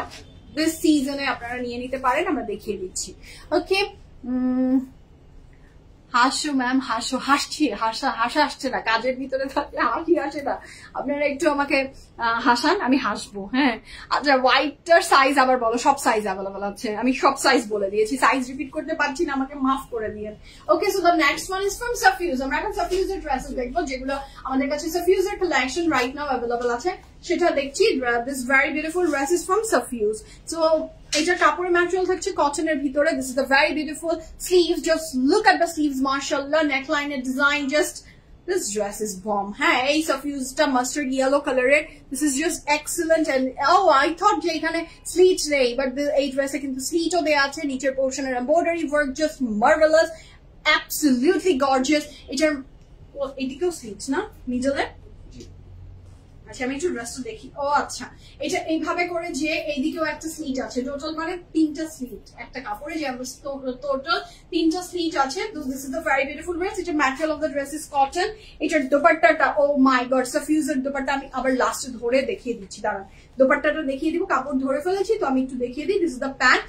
দিস সিজনে আপনারা নিয়ে নিতে পারেন আমরা দেখিয়ে দিচ্ছি ওকে হাসো ম্যাম হাসো হাসছি হাসা আসছে না কাজের ভিতরে থাকলে হাসি আসে না আপনারা একটু আমাকে হাসান আমি হাসবো হ্যাঁ আচ্ছা হোয়াইটটার সাইজ আবার বলো সব সাইজ অ্যাভেলেবল আছে আমি সব সাইজ বলে দিয়েছি সাইজ রিপিট করতে পারছি না আমাকে মাফ করে দিয়েন okay so the next one is from Safiuz আমরা এখন সাফিউজের ড্রেসেস দেখবো যেগুলো আমাদের কাছে সাফিউজের কালেকশন রাইট নাও অ্যাভেলেবল আছে সেটা দেখছি this very beautiful dress is from Safiuz so এটা কাপড়ের ম্যাটেরিয়াল থাকছে কটনের ভিতরে this is the very beautiful sleeves just look at the sleeves মাশাআল্লাহ নেকলাইনের design just this dress is bomb হ্যাঁ এই সাফিউজটা মাস্টার্ড ইয়েলো কালারের this is just excellent and I thought যে এখানে স্লিট নেই বাট এই ড্রেসে কিন্তু স্লিটও দেয়া আছে নিচের পোর্শনের embroidery work just marvellous absolutely gorgeous এটার এদিকেও স্লিটস না মিডলে আচ্ছা আমি একটু ড্রেসটা দেখি ও আচ্ছা এটা এইভাবে করে যে এইদিকেও একটা স্লিট আছে টোটাল মানে 3টা স্লিট একটা কাপড়ে যে আমরা টোটাল 3টা স্লিট আছে this is the very beautiful dress এটা material of the dress is cotton এটার দোপাট্টাটা ও মাই গড সাফিউজের দোপাট্টা আমি আবার লাস্টে ধরে দেখিয়ে দিচ্ছি দাঁড়ান দোপাট্টাটা দেখিয়ে দিব কাপড় ধরে ফেলেছি তো আমি একটু দেখিয়ে দিই দিস ইজ দ্য প্যান্ট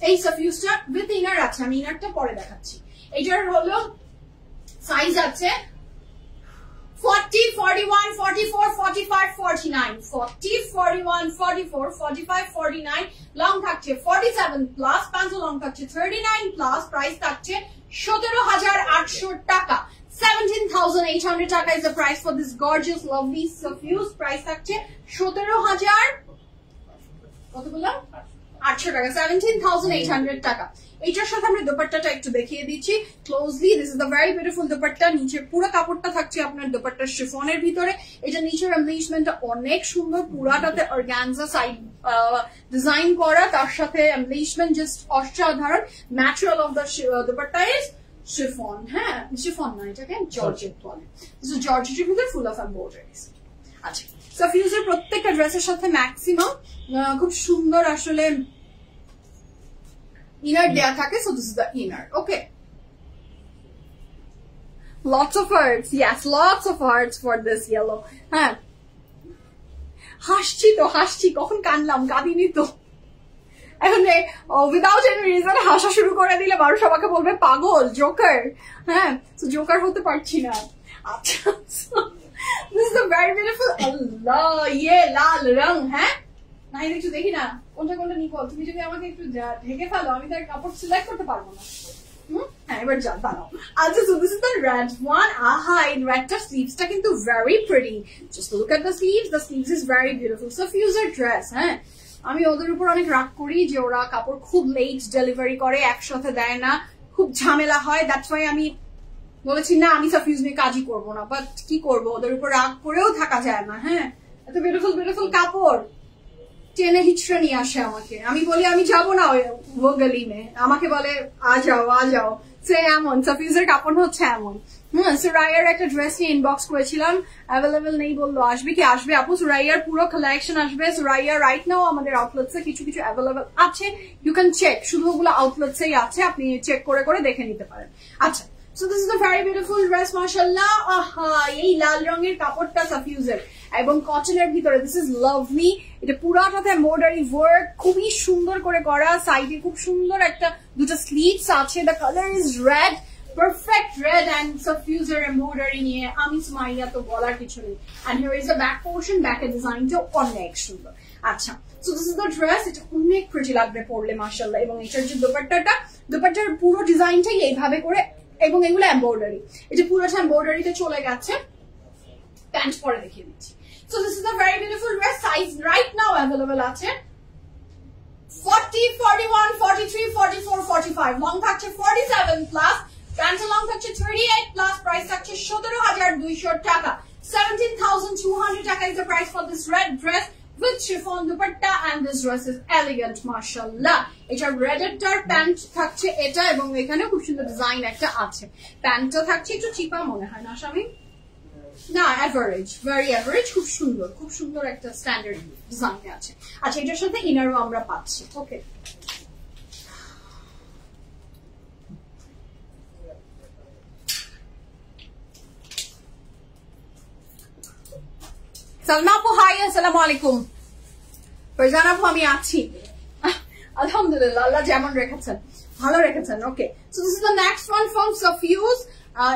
এই সাফিউজটা উইথ ইনার আছে আমি ইনারটা পরে দেখাচ্ছি এটার হলো সাইজ আছে 40, 41, 44, 45, 49. 40, 41, 44, 45, 49. Long থাকছে 47 plus, pencil long থাকছে 39 plus, price থাকছে 17,800 টাকা. 17,800 টাকা is the price for this gorgeous, lovely Safiuz. Price থাকছে 17,000 কত বললাম 800 টাকা 17,800 টাকা এটার সাথে আমরা দোপাট্টাটা একটু দেখিয়ে দিচ্ছি closely this is the very beautiful dupatta নিচে পুরো কাপড়টা থাকছে আপনার দোপাট্টার শিফনের ভিতরে এটা নিচের এমব্লিশমেন্টটা অনেক সুন্দর পুরাটাতে অর্গানজা সাইড ডিজাইন করা তার সাথে এমব্লিশমেন্ট জাস্ট অসাধারণ material of the dupatta is chiffon হ্যাঁ শিফন না এটাকে জর্জেট বলে দিস ইজ জর্জেটের ভিতরে ফুল অফ এমব্রয়ডারিজ আচ্ছা সাফিউজের প্রত্যেকটা ড্রেসের সাথে ম্যাক্সিমাম খুব সুন্দর আসলে inner দেয়া থাকে so this is the inner okay lots of hearts yes lots of hearts for this yellow হ্যাঁ হাসছি কখন কানলাম কাঁদিনি তো এখন উইদাউট এনি রিজন হাসা শুরু করে দিলে মানুষ আমাকে বলবে পাগল জোকার হ্যাঁ তো জোকার হতে পারছি না আচ্ছা this is the very beautiful Allah ye লাল রং হ্যাঁ না একটু দেখি না কোনটা নিকো তুমি যদি আমাকে একটু ঢেকে ফেলো আমি তার কাপড় সিলেক্ট করতে পারবো না হ্যাঁ এবার যা দাঁড়াও আচ্ছা so this is the red one aha in redটা স্লিভসটা কিন্তু very pretty just look at the sleeves is very beautiful Safiuz's dress হ্যাঁ আমি ওদের উপর অনেক রাগ করি যে ওরা কাপড় খুব লেট ডেলিভারি করে একসাথে দেয় না খুব ঝামেলা হয় দ্যাটস ওয়াই আমি বলেছি না আমি সাফিউজ নিয়ে কাজই করবো না বাট কি করবো ওদের উপর রাগ করেও থাকা যায় না হ্যাঁ এত বিউটিফুল কাপড় টেনে হিচড়ে নিয়ে আসে আমাকে আমি বলি আমি যাবো না ও গলি মে আমাকে বলে আ যাও সে এমন সাফিউজের কাপড় হচ্ছে এমন সুরাইয়ার একটা ড্রেস নিয়ে ইনবক্স করেছিলাম অ্যাভেলেবেল নেই বললো আসবে কি আসবে আপু সুরাইয়ার পুরো কালেকশন আসবে সুরাইয়া রাইট নাও আমাদের আউটলেটসে কিছু অ্যাভেলেবেল আছে ইউ ক্যান চেক শুধু ওগুলো আউটলেটসেই আছে আপনি চেক করে দেখে নিতে পারেন আচ্ছা So this is a very beautiful dress, mashallah. Aha, এই লাল রঙের কাপড়টা সাফিউজের এবং কটনের ভিতরে দিস ইজ লাভলি এটা পুরাটাতে এমব্রয়ডারি ওয়ার্ক খুবই সুন্দর করে করা সাইডে খুব সুন্দর একটা দুটো স্লিভস আছে the colour is red perfect red and সাফিউজের এমব্রয়ডারি নিয়ে আমি স্মাইয়া তো বলার কিছু নেই and here is the back portion ব্যাকের ডিজাইনটা অনেক সুন্দর আচ্ছা so this is the dress এটা অনেক প্রিটি লাগবে পরলে মাশাআল্লাহ এবং এটার যে দোপাট্টার পুরো ডিজাইনটাই এইভাবে করে এবং এগুলো এমব্রয়ডারি এটা পুরোটা এমব্রয়ডারিতে চলে গেছে প্যান্ট পরে দেখিয়ে দিচ্ছি so this is a very beautiful dress size right now available আছে 40 41 43 44 45 লং থাকছে 47 প্লাস প্যান্ট লং থাকছে 38 প্লাস প্রাইস থাকছে 17200 টাকা 17,200 টাকা is the price for this red dress with chiffon dupatta and this dress is elegant mashallah. এটা রেডেটার প্যান্ট থাকছে এটা এবং এখানে খুব সুন্দর ডিজাইন একটা আছে। প্যান্টটা থাকছে একটু চিপা মনে হয় না স্বামী? না, এভারেজ, ভেরি এভারেজ, খুব সুন্দর একটা স্ট্যান্ডার্ড ডিজাইন আছে। আচ্ছা, এটার সাথে ইনারও আমরা পাচ্ছি। ওকে, সালমা আপু হাই, আসসালামু আলাইকুম। ফারজানা আপু আমি আছি আলহামদুলিল্লাহ, আল্লাহ যেমন রেখেছেন ভালো রেখেছেন। Okay, so this is the next one from সাফিউজ।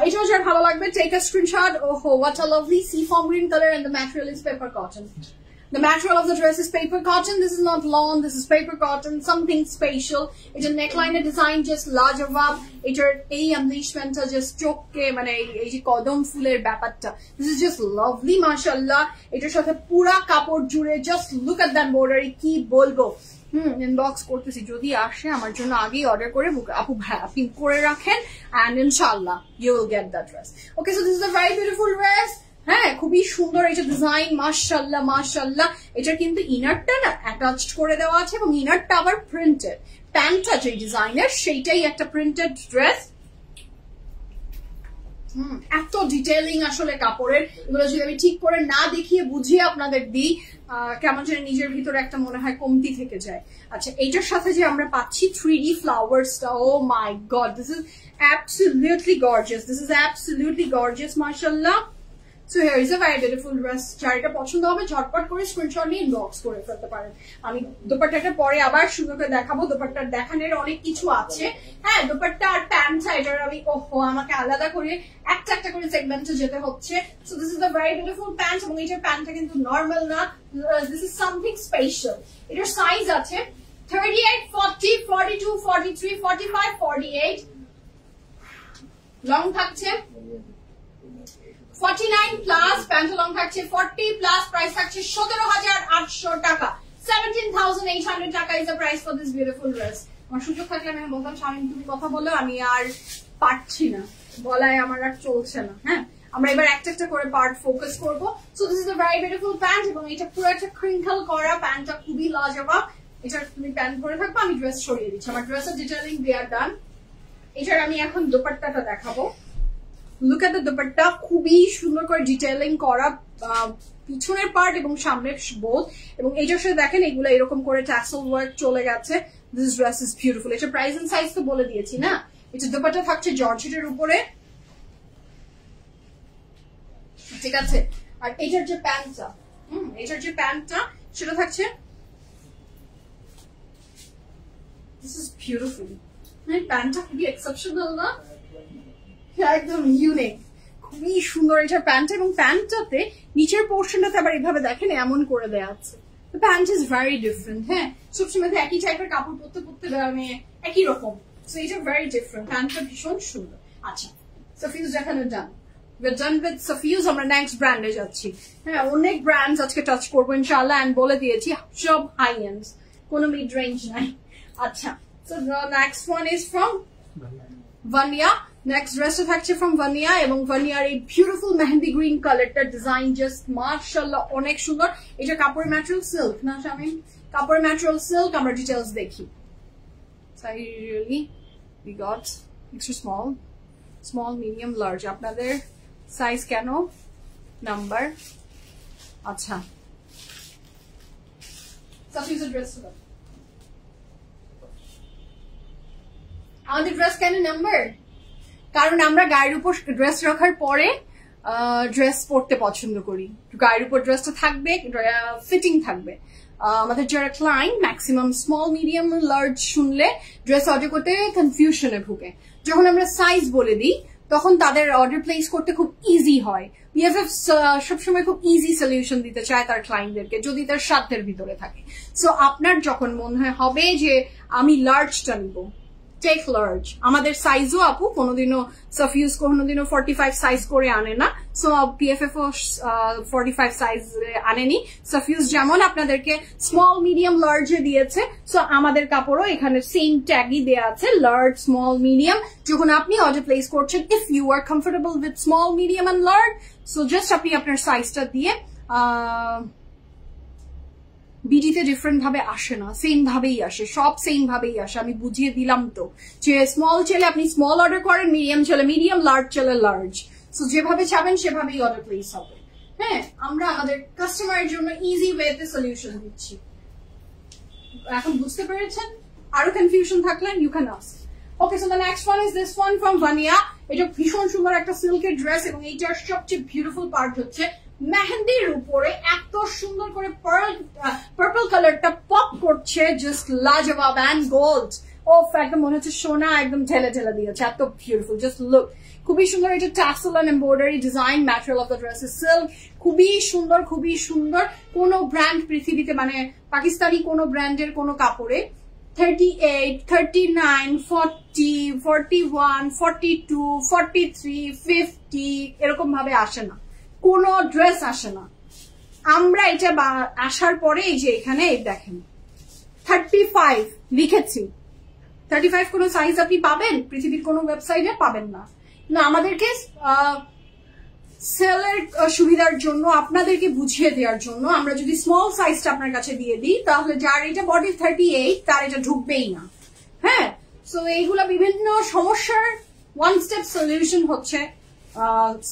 এটাও যার ভালো লাগবে টেক আ স্ক্রিনশট। ওহো, what a lovely sea foam green colour and the material is paper cotton. The material of the dress is paper cotton. This is not lawn, this is paper cotton, something special. It's a neckline design just lajawab. Eটার এই এমব্লিশমেন্টটা জাস্ট চোখকে মানে এই যে কদম ফুলের ব্যাপারটা, this is just lovely mashallah. এটার সাথে পুরা কাপড় জুড়ে just look at that border, কি বলবো। ইনবক্স করতেছি, যদি আসে আমার জন্য আগেই অর্ডার করে আপু পিন করে রাখেন and inshallah you will get that dress. Okay, so this is a very beautiful dress. হ্যাঁ, খুবই সুন্দর এটা ডিজাইন মাশাআল্লাহ মাশাআল্লাহ। এটা কিন্তু ইনারটা না অ্যাটাচড করে দেওয়া আছে এবং ইনারটা আবার প্রিন্টেড। প্যান্টটা যে ডিজাইনের সেইটাই একটা প্রিন্টেড ড্রেস। এত ডিটেইলিং আসলে কাপড়ের, এগুলো যদি আমি ঠিক করে না দেখিয়ে বুঝিয়ে আপনাদের দিই কেমন যেন নিজের ভিতরে একটা মনে হয় কমতি থেকে যায়। আচ্ছা, এইটার সাথে যে আমরা পাচ্ছি 3D ফ্লাওয়ার্সটা, oh my God, this is absolutely gorgeous, this is absolutely gorgeous মাশাআল্লাহ। So here is a very beautiful dress. যার এটা পছন্দ হবে ঝটপট করে স্ক্রিনশট নিয়ে ইনবক্স করে ফেলতে পারেন। আমি দোপাট্টাটা পরে আবার সুন্দর করে দেখাবো, দোপাট্টার দেখানোর অনেক কিছু আছে। হ্যাঁ, দোপাট্টা আর প্যান্টটা এটার আমি আমাকে আলাদা করে একটা করে সেগমেন্টে যেতে হচ্ছে। So this is a very beautiful pant এবং এটার প্যান্টটা কিন্তু নরমাল না, this is something special. এটার সাইজ আছে 38, 40, 42, 43, 45, 48, লং থাকছে 49 প্লাস, প্যান্ট লং থাকছে 40 প্লাস, প্রাইস থাকছে 17,800 টাকা। 17,800 টাকা is the price for this beautiful dress. আমার সুযোগ থাকলে আমি বলতাম স্বামী তুমি কথা বলো, আমি আর পারছি না, বলায় আমার আর চলছে না। হ্যাঁ, আমরা এবার একটা করে পার্ট ফোকাস করবো। So this is a very beautiful pant এবং এটা পুরো একটা ক্রিঙ্কল করা, প্যান্টটা খুবই লাজবাব। এটা তুমি প্যান্ট পরে থাকবো, আমি ড্রেস সরিয়ে দিচ্ছি। আমার ড্রেসের ডিটেইলিং দে আর ডান। এটার আমি এখন দোপাট্টাটা দেখাবো। লুক এট দ্য দোপাট্টা, খুবই সুন্দর করে ডিটেইলিং করা পিছনের পার্ট এবং সামনের বোথ, এবং এইটার সাথে দেখেন এগুলো এরকম করে ট্যাসেল ওয়ার্ক চলে গেছে। This dress is beautiful. এটা প্রাইস এন্ড সাইজ তো বলে দিয়েছি না। এটা দোপাট্টা থাকছে জর্জেটের উপরে, ঠিক আছে। আর এটার যে প্যান্টটা সেটা থাকছে, দিস ইজ বিউটিফুল। প্যান্টটা খুবই এক্সেপশনাল না, একদম ইউনিক, খুবই সুন্দর এটার প্যান্টটা। এবং প্যান্টটাতে নিচের পোর্শনটাতে আবার এইভাবে দেখেন এমন করে দেওয়া আছে। Pant is very different. হ্যাঁ, সবসময় একই টাইপের কাপড় পরতে একই রকম, সো এটা ভেরি ডিফারেন্ট। প্যান্টটা ভীষণ সুন্দর। আচ্ছা, সাফিউজ দেখানো ডান, ডান উইথ সাফিউজ। আমরা নেক্সট ব্র্যান্ডে যাচ্ছি। হ্যাঁ, অনেক ব্র্যান্ডস আজকে টাচ করবো ইনশাআল্লাহ, এন্ড বলে দিয়েছি সব হাই এন্ড, কোনো মিড রেঞ্জ নাই। আচ্ছা, so next one is from ভানিয়া। নেক্সট ড্রেসটা থাকছে ফ্রম ভানিয়া এবং ভানিয়ার এই বিউটিফুল মেহেন্দি গ্রিন কালারটার ডিজাইন জাস্ট মাশাআল্লাহ অনেক সুন্দর। এটা কাপড়ের ম্যাটেরিয়াল সিল্ক না শামিম? কাপড়ের ম্যাটেরিয়াল সিল্ক। আমরা ডিটেইলস দেখি। Really we got extra small, medium, large. আপনাদের সাইজ কেন নাম্বার? আচ্ছা, আমাদের ড্রেস কেন নাম্বার? কারণ আমরা গায়ের উপর ড্রেস রাখার পরে ড্রেস পরতে পছন্দ করি। গায়ের উপর ড্রেসটা থাকবে, ফিটিং থাকবে। আমাদের যারা client maximum small, medium, large শুনলে ড্রেস অর্ডার করতে কনফিউশনে ভুগে। যখন আমরা সাইজ বলে দিই তখন তাদের অর্ডার প্লেস করতে খুব ইজি হয়। বিএফএফ সবসময় খুব ইজি সলিউশন দিতে চায় তার ক্লায়েন্টদেরকে, যদি তার সাধ্যের ভিতরে থাকে। সো আপনার যখন মনে হবে যে আমি লার্জটা নিব, টেক লার্জ। আমাদের সাইজও আপু কোনোদিনও সাফিউজ কোনোদিনও 45 সাইজ করে আনে না, সো পিএফএফ 45 সাইজ আনেনি। সাফিউজ যেমন আপনাদেরকে স্মল, মিডিয়াম, লার্জে দিয়েছে, সো আমাদের কাপড়ও এখানে সেম ট্যাগই দেওয়া আছে, লার্জ, স্মল, মিডিয়াম। যখন আপনি অর্ডার প্লেস করছেন, if you are comfortable with small, medium and large, so just আপনি আপনার সাইজটা দিয়ে
বিডিতে ডিফারেন্ট ভাবে আসে না, সেম ভাবেই আসে, সব সেম ভাবেই আসে। আমি বুঝিয়ে দিলাম তো যে স্মল চাইলে আপনি স্মল অর্ডার করেন, মিডিয়াম চাইলে মিডিয়াম, লার্জ চাইলে লার্জ। সো যেভাবে চাবেন সেভাবেই অর্ডার প্লেস হবে। হ্যাঁ, আমরা আমাদের কাস্টমারের জন্য ইজি ওয়েতে সলিউশন দিচ্ছি। এখন বুঝতে পেরেছেন? আরো কনফিউশন থাকলে you can ask. Okay, so the next one is this one from ভানিয়া। এটা ভীষণ সুন্দর একটা সিল্কের ড্রেস এবং এইটার সবচেয়ে বিউটিফুল পার্ট হচ্ছে মেহেন্দির উপরে এত সুন্দর করে পার্পল কালারটা পপ করছে, জাস্ট লাজবাব অ্যান্ড গোল্ড। ও একদম মনে হচ্ছে সোনা একদম ঢেলে ঢেলে দিয়েছে, এত বিউটিফুল, জাস্ট লুক। খুবই সুন্দর। এটা tassel and embroidery design, material of the dress is silk. খুবই সুন্দর, খুবই সুন্দর। কোন ব্র্যান্ড পৃথিবীতে মানে পাকিস্তানি কোন ব্র্যান্ডের কোন কাপড়ে 38, 39, 40, 41, 42, 43, 50 এরকম ভাবে আসে না, কোন ড্রেস আসে না। আমরা এটা আসার পরে এই যে এখানে দেখেন 35 লিখেছি। 35 কোন সাইজ আপনি পাবেন পৃথিবীর কোন ওয়েবসাইটে পাবেন না। আমাদেরকে সেলের সুবিধার জন্য, আপনাদেরকে বুঝিয়ে দেওয়ার জন্য আমরা যদি স্মল সাইজটা আপনার কাছে দিয়ে দিই তাহলে যার এটা বডি 38 তার এটা ঢুকবেই না। হ্যাঁ, সো এইগুলা বিভিন্ন সমস্যার ওয়ান স্টেপ সলিউশন হচ্ছে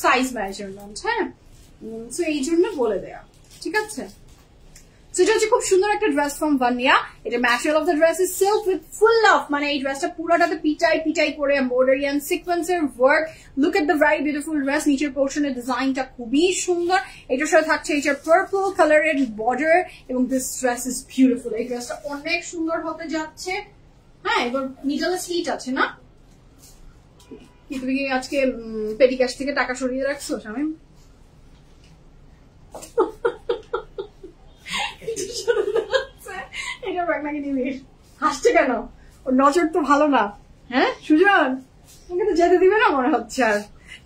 সাইজ মেজারমেন্ট। হ্যাঁ, সো এই জন্য বলে দেয়া, ঠিক আছে। সেটা হচ্ছে খুব সুন্দর একটা ড্রেস ফ্রম ভানিয়া। এটা material of the dress is silk with full of, মানে এই ড্রেসটা পুরোটাতে পিটাই করে এমব্রয়ডারি এন্ড সিকোয়েন্সের work. Look at the very beautiful dress. নিচের পোর্শনের ডিজাইনটা খুবই সুন্দর। এটার সাথে থাকছে এইটার পার্পল কালারের বর্ডার এবং দিস ড্রেস ইজ বিউটিফুল। এই ড্রেসটা অনেক সুন্দর হতে যাচ্ছে। হ্যাঁ, এবার মিডলে স্লিট আছে না? কি তুমি কি আজকে পেটি ক্যাশ থেকে টাকা সরিয়ে রাখছো শামিম? হাসছে কেন? ওর নজর তো ভালো না। হ্যাঁ সুজন, তোমাকে তো যেতে দিবে না মনে হচ্ছে। আর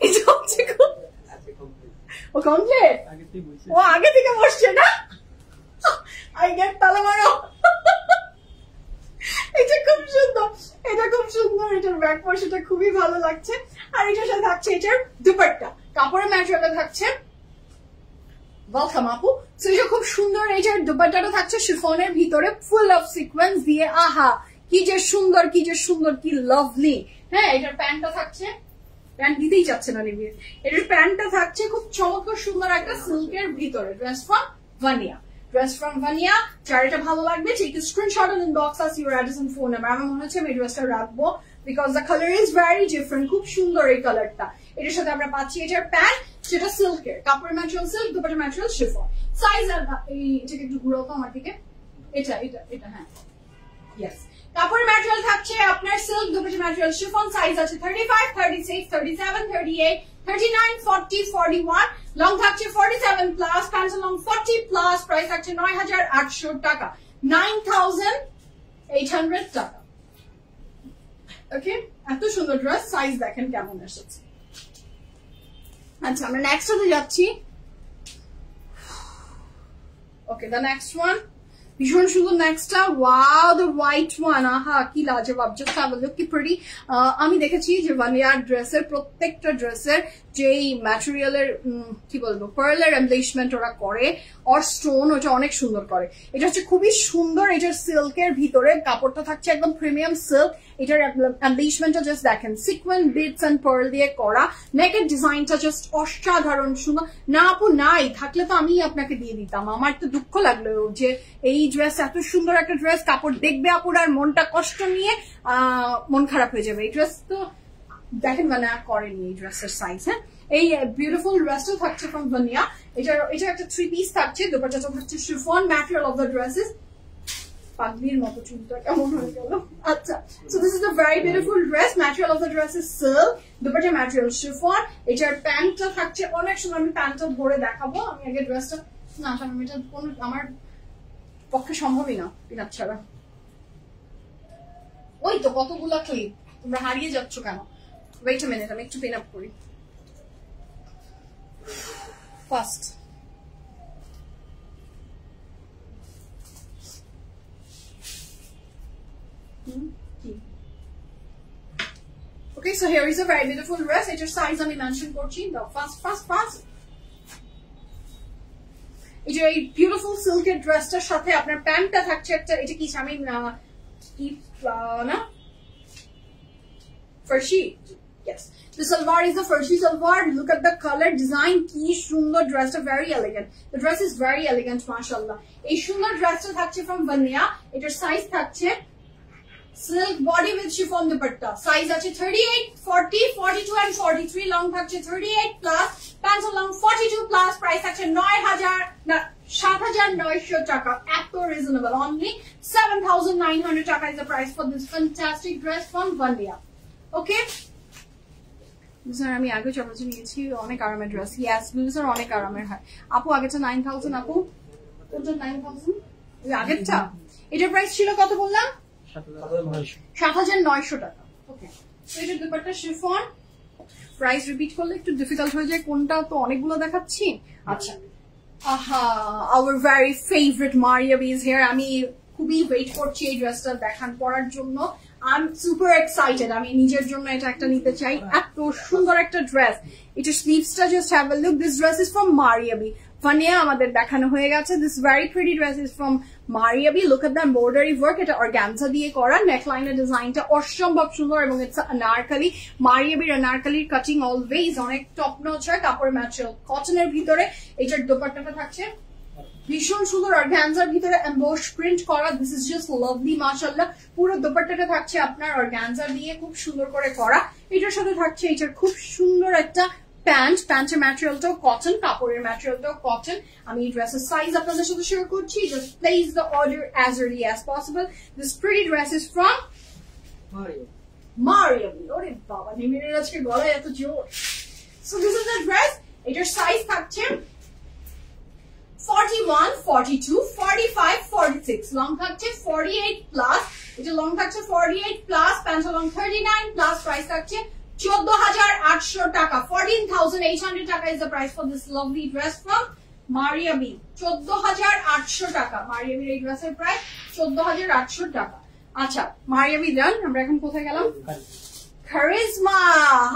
এটা হচ্ছে ও কমপ্লিট, ও আগে থেকে বসছে না। আই গেট তালা মারো। এটা খুব সুন্দর, এটা খুব সুন্দর। এটার ব্যাক পোর্শনটা খুবই ভালো লাগছে। আর এটার সাথে থাকছে এটার দুপাট্টা, কাপড়ের ম্যাটেরিয়ালটা থাকছে ওয়েলকাম আপু। সো এটা খুব সুন্দর। এইটার দুপাট্টাটা থাকছে শিফনের ভিতরে ফুল অফ সিকোয়েন্স দিয়ে। আহা কি যে সুন্দর, কি যে সুন্দর, কি লাভলি। হ্যাঁ, এটার প্যান্টটা থাকছে, প্যান্ট দিতেই যাচ্ছে না নিবি। এটার প্যান্টটা থাকছে খুব চমৎকার সুন্দর একটা সিল্কের ভিতরে। ড্রেস ফ্রম ভানিয়া, ড্রেস ফ্রম ভানিয়া। যার এটা ভালো লাগবে take a screenshot and inbox us your address and phone number. আমার মনে হচ্ছে আমি ড্রেসটা রাখবো because the colour is very different. খুব সুন্দর এই কালারটা। এটার সাথে আমরা পাচ্ছি এটার প্যান্ট, যেটা সিল্কের, কাপড়ের ম্যাটেরিয়াল সিল্ক, দুপাট্টার ম্যাটেরিয়াল শিফন। সাইজ এটাকে একটু ঘুরাও তো আমার দিকে। এটা এটা এটা হ্যাঁ, ইয়েস। কাপড়ের ম্যাটেরিয়াল থাকছে আপনার সিল্ক, দুপাট্টার ম্যাটেরিয়াল শিফন। সাইজ আছে 35, 36, 37, 38, 39, 40, 41। লং থাকছে 47 plus, pants long 40 plus. Price থাকছে 9,800 টাকা, 9,800 টাকা। ওকে, এত সুন্দর ড্রেস। সাইজ দেখেন কেমন এসেছে। আচ্ছা, আমরা নেক্সট হতে যাচ্ছি। ওকে, দ্য নেক্সট ওয়ান ভীষণ সুন্দর। নেক্সটটা ওয়াও, দ্য হোয়াইট ওয়ান। আহা কি লাজবাব, জাস্ট হ্যাভ আ লুক, কি প্রিটি। আমি দেখেছি যে ভানিয়ার ড্রেসের প্রত্যেকটা ড্রেসের যেই ম্যাটেরিয়ালের কি বলবো পার্লের এমব্লিশমেন্ট ওরা করে আর স্টোন, ওটা অনেক সুন্দর করে। এটা হচ্ছে খুবই সুন্দর। এটার সিল্কের ভিতরে কাপড়টা থাকছে একদম প্রিমিয়াম সিল্ক। এটার এমব্লিশমেন্টটা জাস্ট দেখেন, সিকোয়েন্স বিটস এন্ড পার্ল দিয়ে করা। নেকের ডিজাইনটা জাস্ট অসাধারণ সুন্দর। না আপু নাই, থাকলে তো আমি আপনাকে দিয়ে দিতাম। আমার তো দুঃখ লাগলো যে এই ড্রেস, এত সুন্দর একটা ড্রেস, কাপড় দেখবে আপুর আর মনটা কষ্ট নিয়ে মন খারাপ হয়ে যাবে। এই ড্রেস তো দেখেন ভানিয়া করেনি এই ড্রেসের সাইজ। হ্যাঁ, এই বিউটিফুল ড্রেসটা থাকছে ফ্রম ভানিয়া। এটা একটা 3 পিস থাকছে, দুপাট্টাটা থাকছে chiffon. Material of the dress is পাগলির মতো চুলটা কেমন হয়ে গেল। আচ্ছা, so this is a very beautiful dress. Material of the dress is silk, dupatta material chiffon. এটার প্যান্টটা থাকছে অনেক সুন্দর। আমি প্যান্টটা ধরে দেখাবো। আমি আগে ড্রেসটা না, এটা আমার পক্ষে সম্ভবই না পিনাপ ছাড়া। ওই তো কতগুলা ক্লিপ, তোমরা হারিয়ে যাচ্ছ কেন? ওয়েট আ মিনিট, আমি একটু পিন আপ করি first. Okay, so here is a very beautiful dress. It's your size আমি মেনশন করছি। The fast. এই যে এই বিউটিফুল সিল্কের ড্রেসটার সাথে আপনার প্যান্টটা থাকছে একটা, এটা কি শামিম না ফার্সি? Yes. The salwar is a farsi salwar. Look at the color design. Ki shundar dress, very elegant. The dress is very elegant, mashallah. Ei shundar dress ta thakche from Vanya. Etar size thakche silk body with chiffon dupatta. Size ache 38, 40, 42 and 43. Long thakche 38 plus. Pants along 42 plus. Price thakche 7,900 taka. Eto reasonable. Only 7,900 taka is the price for this fantastic dress from Vanya. Okay. Sir আমি আগে চপাচি নিয়েছি, অনেক আরামের ড্রেস। ইয়েস স্যার অনেক আরামের হয়। আপু আগেরটা 9,000, আপু কোনটা 9,000? ওই আগেরটা এটার প্রাইস ছিল কত বললাম? 7,900 টাকা। ওকে, তো এটা দুপাট্টা শিফন। প্রাইস রিপিট করলে একটু ডিফিকাল্ট হয়ে যায়, কোনটা তো অনেকগুলো দেখাচ্ছি। আচ্ছা, আহা, our very favourite Maria B is here. আমি খুবই ওয়েট করছি এই ড্রেসটা দেখান পরার জন্য। I'm super excited. আমি নিজের জন্য এটা একটা নিতে চাই। এত সুন্দর একটা ড্রেস। এটা স্লিভসটা just have a look. This dress is from Maria B. ভানিয়া আমাদের দেখানো হয়ে গেছে। This very pretty dress is from Maria B. Look at the embroidery work. এটা অর্গানজা দিয়ে করা। নেকলাইনের ডিজাইনটা অসম্ভব সুন্দর এবং ইটস আনারকলি। মারিয়াবির আনারকলির কাটিং অলওয়েজ অনেক টপ নচ হয়। কাপড়ের ম্যাটেরিয়াল কটনের ভিতরে। এটার দোপাট্টাটা থাকছে ভীষণ সুন্দর অর্গানজার ভিতরে এমবোস প্রিন্ট করা। দিস ইজ জাস্ট লাভলি মাশাআল্লাহ। পুরো দোপাট্টাটা থাকছে আপনার অর্গানজা দিয়ে খুব সুন্দর করে করা। এটার সাথে থাকছে এটার খুব সুন্দর একটা প্যান্ট। প্যান্টের ম্যাটেরিয়ালটাও কটন, কাপড়ের ম্যাটেরিয়ালটাও কটন। আমি এই ড্রেসের সাইজ আপনাদের সাথে শেয়ার করছি। Just place the order as early as possible. This pretty dress is from Maria B. ওরে বাবা, নিমিরের আজকে গলায় এত জোর। So this is the dress. এটার সাইজ থাকছে 41, 42, 45, 46. লং থাকছে 48 প্লাস। এটা লং থাকছে 48 plus. Pant long 39 plus. Price থাকছে 14,800 টাকা। 14,800 টাকা is the price for this lovely dress from Mariabi. 14,800 টাকা। মারিয়াবির এই ড্রেসের প্রাইস 14,800 টাকা। আচ্ছা, মারিয়াবি ডান। আমরা এখন কোথায় গেলাম? Charisma.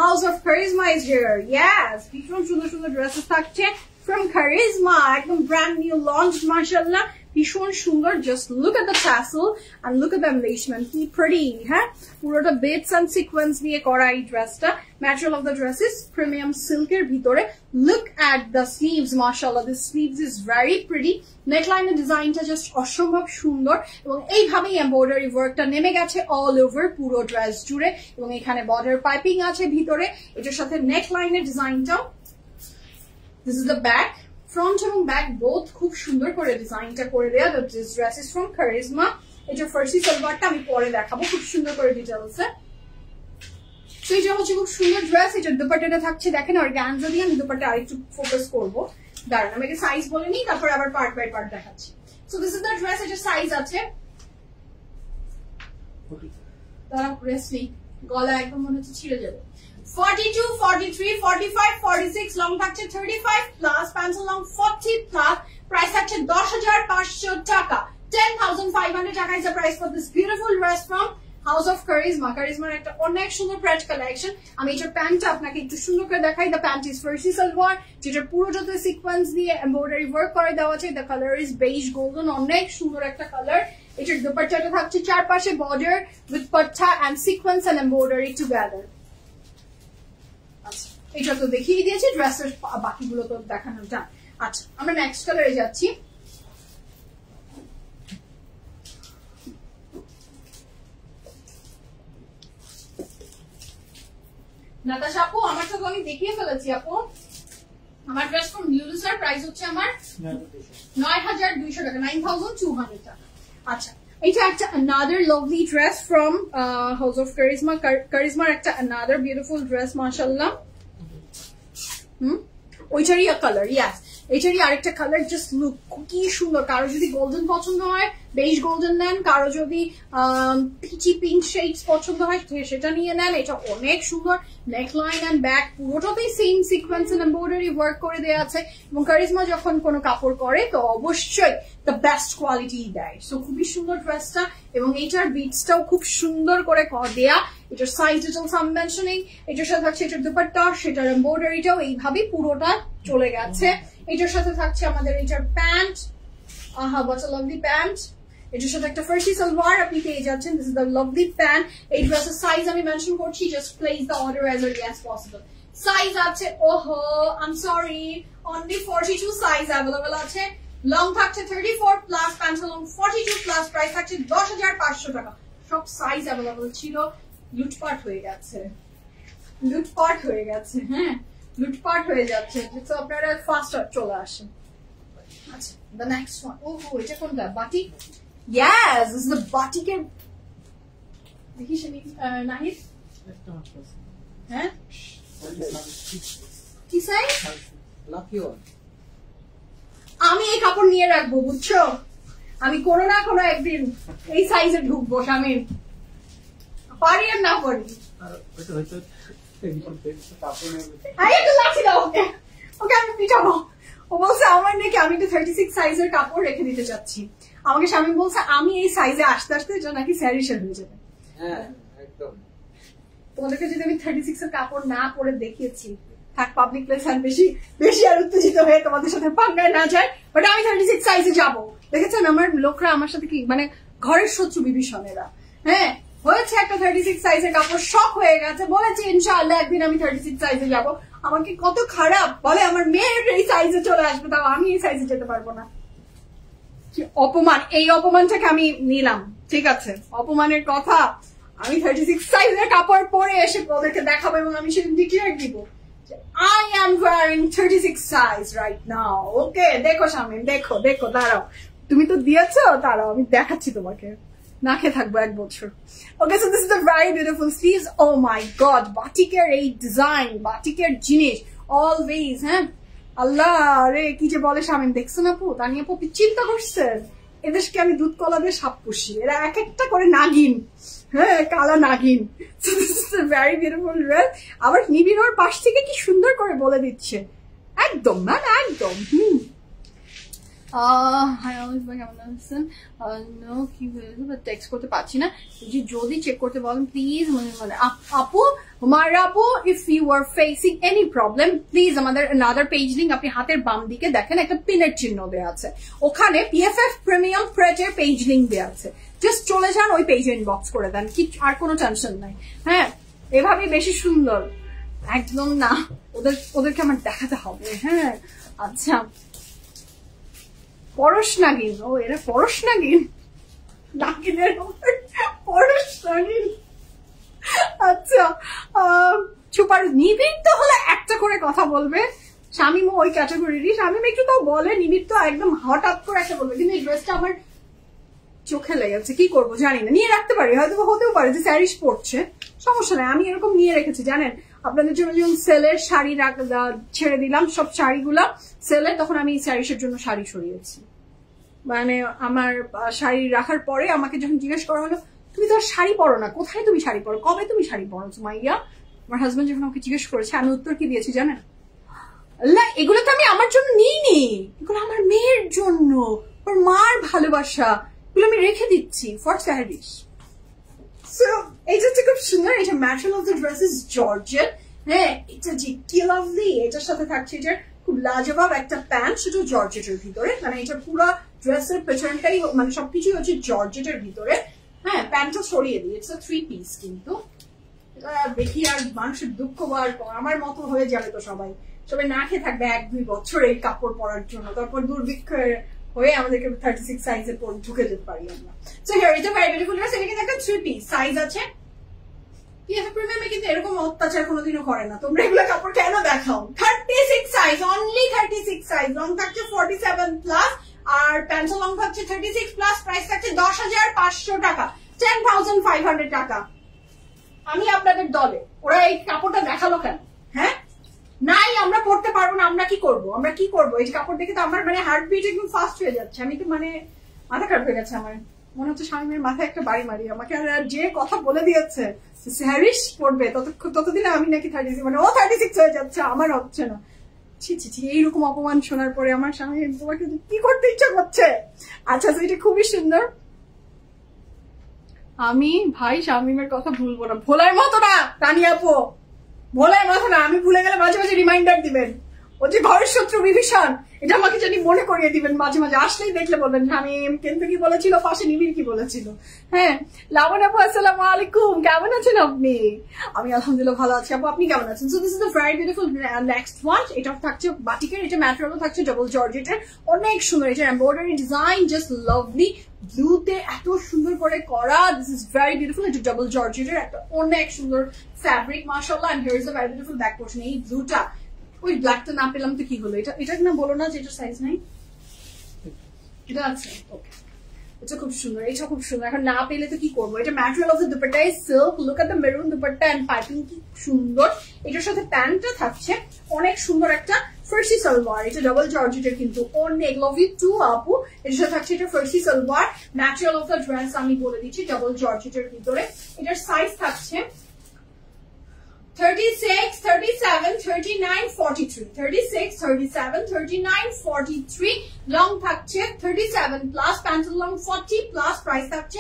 House of Charisma is here. Yes, ভীষণ সুন্দর সুন্দর ড্রেসেস থাকছে from Charisma. একদম brand new launched, mashallah. ভীষণ সুন্দর। Just look at the tassel and look at the embellishment. কি pretty, হ্যাঁ? পুরোটা bits and sequence দিয়ে করা এই ড্রেসটা। Material of the dress is premium silk-এর ভিতরে। Look at the sleeves, mashallah. This sleeves is very pretty. Neckline ডিজাইনটা জাস্ট অসম্ভব সুন্দর এবং এইভাবেই এমব্রয়ডারি ওয়ার্কটা নেমে গেছে অল ওভার পুরো ড্রেস জুড়ে এবং এখানে বর্ডার পাইপিং আছে ভিতরে। এটার সাথে নেকলাইনের ডিজাইনটাও। This is the back. Front এবং back both খুব সুন্দর করে ডিজাইনটা করে দেয়া। This dress is from Charisma. এটা ফার্সি সালোয়ারটা আমি পরে দেখাবো খুব সুন্দর করে ডিটেইলসে। তো এটা হচ্ছে খুব সুন্দর ড্রেস। এটার দুপাট্টাটা থাকছে দেখেন অর্গানজা দিয়ে। আমি দুপাট্টা আরেকটু ফোকাস করবো, দাঁড়ান আমি সাইজ বলে নিই, তারপর আবার পার্ট বাই পার্ট দেখাচ্ছি। So this is the dress. এটার সাইজ আছে, দাঁড়াও রেস্ট নেই, গলা একদম মনে হচ্ছে ছিঁড়ে যাবে। 42, 43, 45, 46. লং থাকছে 35 plus. Pant long 40 plus. Price থাকছে 10,500 টাকা। 10,500 টাকা is the price for this beautiful dress from House of Charisma. Charisma একটা অনেক সুন্দর প্যান্ট কালেকশন। আমি এটার প্যান্টটা আপনাকে একটু সুন্দর করে দেখাই। The pant is Farsi salwar, যেটার পুরোটাতে সিকোয়েন্স দিয়ে এমব্রয়ডারি ওয়ার্ক করে দেওয়া আছে। The colour is beige golden, অনেক সুন্দর একটা কালার। এটার দুপাট্টাটা থাকছে চারপাশে বর্ডার উইথ পাট্টা and sequence and embroidery together. আচ্ছা, এটা তো দেখিয়ে দিয়েছি, ড্রেসের বাকিগুলো তো দেখানো যান। আচ্ছা, আমরা নেক্সট কালারে যাচ্ছি। নাতাশা আপু, আমারটা তো আমি দেখিয়ে ফেলেছি আপু। আমার ড্রেস ফ্রম লিউলিসার প্রাইস হচ্ছে আমার 9,200 টাকা, 9,200 টাকা। আচ্ছা, এটা একটা another lovely dress from House of Charisma. Charisma একটা another beautiful dress, mashallah. ওইটারই কালার, ইয়াস, এটারই আরেকটা কালার। জাস্ট লুক কি সুন্দর। কারো যদি গোল্ডেন পছন্দ হয় বেজ গোল্ডেন নেন, কারো যদি পিচি পিঙ্ক শেডস পছন্দ হয় সেটা নিয়ে নেন। এটা অনেক সুন্দর। নেকলাইন এন্ড ব্যাক পুরোটাতেই same sequence and embroidery work করে দেওয়া আছে এবং কারিজমা যখন কোনো কাপড় করে তো অবশ্যই দ্য বেস্ট কোয়ালিটি দেয়। সো খুবই সুন্দর ড্রেসটা এবং এইটার বিটসটাও খুব সুন্দর করে দেয়া। এটার সাইজ ডিটেলস আমি মেনশনিং। এটার সাথে থাকছে এটার দুপাট্টা, সেটার এমব্রয়ডারিটাও এইভাবেই পুরোটা চলে গেছে এটার সাথে থাকছে আমাদের এটার প্যান্ট, আহা হোয়াট আ লাভলি প্যান্ট। এটার সাথে একটা ফার্সি সালোয়ার আপনি পেয়ে যাচ্ছেন। This is the lovely pant. এই ড্রেসের সাইজ আমি মেনশন করছি, just place the order as early as possible. Size আছে, ওহো I am sorry, only 42 size available আছে। লং থাকছে 34 প্লাস, প্যান্টালুন 42 প্লাস, প্রাইস থাকছে 10,500 টাকা। সব সাইজ অ্যাভেলেবল ছিল, লুটপাট হয়ে গেছে, লুটপাট হয়ে গেছে, হ্যাঁ লুটপাট হয়ে যাচ্ছে। তো আপনারা ফাস্ট চলে আসেন। আচ্ছা দ্য নেক্সট ওয়ান, ওহো এটা কোনটা? Batik. Yes this is the বাটিকের, দেখিস নাহিদ, হ্যাঁ কি সাইজ? আমি এই কাপড় নিয়ে রাখবো বুঝছো, আমি কোনো না কোনো একদিন এই সাইজে ঢুকবো স্বামীর, পারি আর না পারি। ওকে আমি পিটাবো। ও বলছে আমার নাকি আমি একটু 36 সাইজের কাপড় রেখে দিতে চাচ্ছি। আমাকে স্বামী বলছে আমি এই সাইজে আসতে আসতে নাকি স্যারিশার হয়ে যাবে। তোমাদেরকে যদি আমি 36 এর কাপড় না পরে দেখিয়েছি, থাক পাবলিক প্লেস আর বেশি বেশি আর উত্তেজিত হয়ে তোমাদের সাথে পাঙ্গায় না যায়, বাট আমি 36 সাইজে যাবো। দেখেছেন আমার লোকরা আমার সাথে কি মানে ঘরের শত্রু বিভীষণেরা, হ্যাঁ হয়েছে একটা 36 সাইজের কাপড়, শখ হয়ে গেছে, বলেছে ইনশাআল্লাহ একদিন আমি 36 সাইজে যাবো। আমাকে কত খারাপ বলে, আমার মেয়ের এই সাইজে চলে আসবে, তাও আমি এই সাইজে যেতে পারবো না। কি অপমান, এই অপমানটাকে আমি নিলাম, ঠিক আছে অপমানের কথা। আমি 36 সাইজের কাপড় পরে এসে ওদেরকে দেখাবো এবং আমি সেদিন ডিক্লেয়ার দিব I am wearing 36 size right now. Okay, দেখো শামিম, দেখো দেখো, দাঁড়াও তুমি তো দিয়েছো, দাঁড়াও আমি দেখাচ্ছি তোমাকে, না খেয়ে থাকবো 1 বছর। Okay, so this is the very beautiful sleeves. Oh my god, বাটিকের এই ডিজাইন, বাটিকের জিনিস অলওয়েজ, হ্যাঁ আল্লাহ রে কি যে বলে শামিম, দেখছো না আপু, তানিয়া আপু চিন্তা করছেন এদেরকে আমি দুধ কলা দিয়ে সাপ পুষি, এরা এক একটা করে নাগিন, হ্যাঁ কালা নাগিন। So this is a very beautiful dress. আবার নিবিড়র পাশ থেকে কি সুন্দর করে বলে দিচ্ছে, একদম ম্যাম একদম। টেক্সট করতে পারছি না, যদি চেক করতে বলেন প্লিজ। আপু হুমায়রা আপু, if you are facing any problem please আমাদের another পেজ লিঙ্ক, আপনি হাতের বাম দিকে দেখেন একটা পিনের চিহ্ন দেওয়া আছে, ওখানে PFF প্রিমিয়াম ফ্রেজের পেজ লিঙ্ক দেওয়া আছে, জাস্ট চলে যান ওই পেজে ইনবক্স করে দেন, কি আর কোনো টেনশন নাই। হ্যাঁ এভাবেই বেশি সুন্দর, একদম না ওদেরকে আমার দেখাতে হবে। হ্যাঁ আচ্ছা পরশ নাগিন, ও এরা পরশ নাগিন, নাগিনের পরশ নাগিন। আচ্ছা সুপার নিবিড় তো হলে একটা করে কথা বলবে, শামিম ওই ক্যাটাগরিরই, শামিম একটু তাও বলে, নিবিড় তো একদম হঠাৎ করে একটা বলবে, কিন্তু এই ড্রেসটা আমার চোখে লেগেছে, কি করবো জানি না, নিয়ে রাখতে পারি, হয়তো হতেও পারে যে স্যারিস পড়ছে, সমস্যা নাই, আমি এরকম নিয়ে রেখেছি জানেন। আপনাদের জন্য যখন সেলের শাড়ি ছেড়ে দিলাম সব শাড়িগুলা সেলের, তখন আমি স্যারিসের জন্য শাড়ি সরিয়েছি, মানে আমার শাড়ি রাখার পরে আমাকে যখন জিজ্ঞেস করা হলো তুমি তো আর শাড়ি পরো না, কোথায় তুমি শাড়ি পরো, কবে তুমি শাড়ি পরো সুমাইয়া, আমার হাজবেন্ড যখন আমাকে জিজ্ঞেস করেছে আমি উত্তর কি দিয়েছি জানেন, আল্লাহ এগুলো তো আমি আমার জন্য নিইনি, এগুলো আমার মেয়ের জন্য, ওর মার ভালোবাসা, এগুলো আমি রেখে দিচ্ছি ফর স্যারিস। সো এই যে খুব সুন্দর, এটা material of the dress is georgette, হ্যাঁ এটা যে কি লাভলি, এটার সাথে থাকছে এটার খুব লাজবাব একটা প্যান্ট, সেটা জর্জেটের ভিতরে, মানে এটা পুরো ড্রেসের পেছনটাই মানে সবকিছুই হচ্ছে জর্জেটের ভিতরে। হ্যাঁ প্যান্টটা সরিয়ে দিই, ইটস 3 পিস, কিন্তু দেখি আর মানুষের দুঃখ বার আমার মতো হয়ে যাবে তো, সবাই না খেয়ে থাকবে 1-2 বছর এই কাপড় পরার জন্য, তারপর দুর্ভিক্ষ হয়ে আমাদেরকে 36 সাইজে ঢুকে যেতে পারি আমরা। So here is a very beautiful dress, এটা কিন্তু একটা 3 পিস সাইজ আছে। PFF প্রিমিয়ামে কিন্তু এরকম অত্যাচার কোনোদিনও করে না, তোমরা এগুলো কাপড় কেন দেখাও। 36 সাইজ, অনলি 36 সাইজ, লং থাকছে 47 প্লাস, আর প্যান্ট লং থাকছে 36 প্লাস, প্রাইস থাকছে 10,500 টাকা, 10,500 টাকা। আমি আপনাদের দলে, ওরা এই কাপড়টা দেখালো কেন? হ্যাঁ নাই আমরা পড়তে পারবো না, আমরা কি করবো, আমরা কি করবো, এই কাপড় দেখে তো আমার মানে হার্টবিট একদম ফাস্ট হয়ে যাচ্ছে, আমি তো মানে মাথা খারাপ হয়ে গেছে আমার, মনে হচ্ছে স্বামীর মাথায় একটা বাড়ি মারি আমাকে, আর যে কথা বলে দিয়েছে স্যারিস পড়বে ততদিনে আমি নাকি 36, মানে ও 36 হয়ে যাচ্ছে, আমার হচ্ছে না। ছি ছি ছি, এইরকম অপমান শোনার পরে আমার স্বামী তোমাকে কি করতে ইচ্ছা করছে। আচ্ছা এটা খুবই সুন্দর, আমি ভাই শামিমের কথা ভুলবো না, ভোলার মতো না তানিয়া আপু, ভোলার মতো না, আমি ভুলে গেলে মাঝে মাঝে রিমাইন্ডার দিবেন, ও যে ঘরের শত্রু বিভীষণ, এটা আমাকে জানি মনে করিয়ে দিবেন মাঝে মাঝে, আসলেই দেখলে বলবেন শামিম কিন্তু কি বলেছিল, পাশে নিবিড় কি বলেছিল। হ্যাঁ, লাবণ আপু আসসালামু আলাইকুম, কেমন আছেন আপনি? আমি আলহামদুলিল্লাহ ভালো আছি। আপু আপনি কেমন আছেন? So this is the very beautiful next one. এটা থাকছে বাটিকের, এটা ম্যাটেরিয়ালও থাকছে ডাবল জর্জেটের, অনেক সুন্দর। এটা এমব্রয়ডারি ডিজাইন জাস্ট লাভলি, ব্লুতে এত সুন্দর করে করা। This is very beautiful. এটা ডাবল জর্জেটের একটা অনেক সুন্দর ফ্যাব্রিক মাশাআল্লাহ। And here is a very beautiful back portion. এই ব্লুটা, ওই ব্ল্যাকটা না পেলাম তো কি হলো, এটা না বলো না যে এটা সাইজ নাই, এটা আছে। ওকে, এটা খুব সুন্দর, এটা খুব সুন্দর। এখন না পেলে তো কি করবো। এটা material of the dupatta is silk. Look at the maroon dupatta and piping কি সুন্দর। এটার সাথে প্যান্টটা থাকছে অনেক সুন্দর একটা ফার্সি সালোয়ার। এটা ডাবল জর্জেটের কিন্তু অনেক লাভ ইউ টু আপু। এটার সাথে থাকছে এটা farshi salwar. Material of the dress আমি বলে দিচ্ছি ডাবল জর্জেটের ভিতরে। এটার সাইজ থাকছে 36, 37, 39, 43, 36, 37, 39, 43, লং থাকছে 37 প্লাস, প্যান্টের লং 40 প্লাস, প্রাইস থাকছে,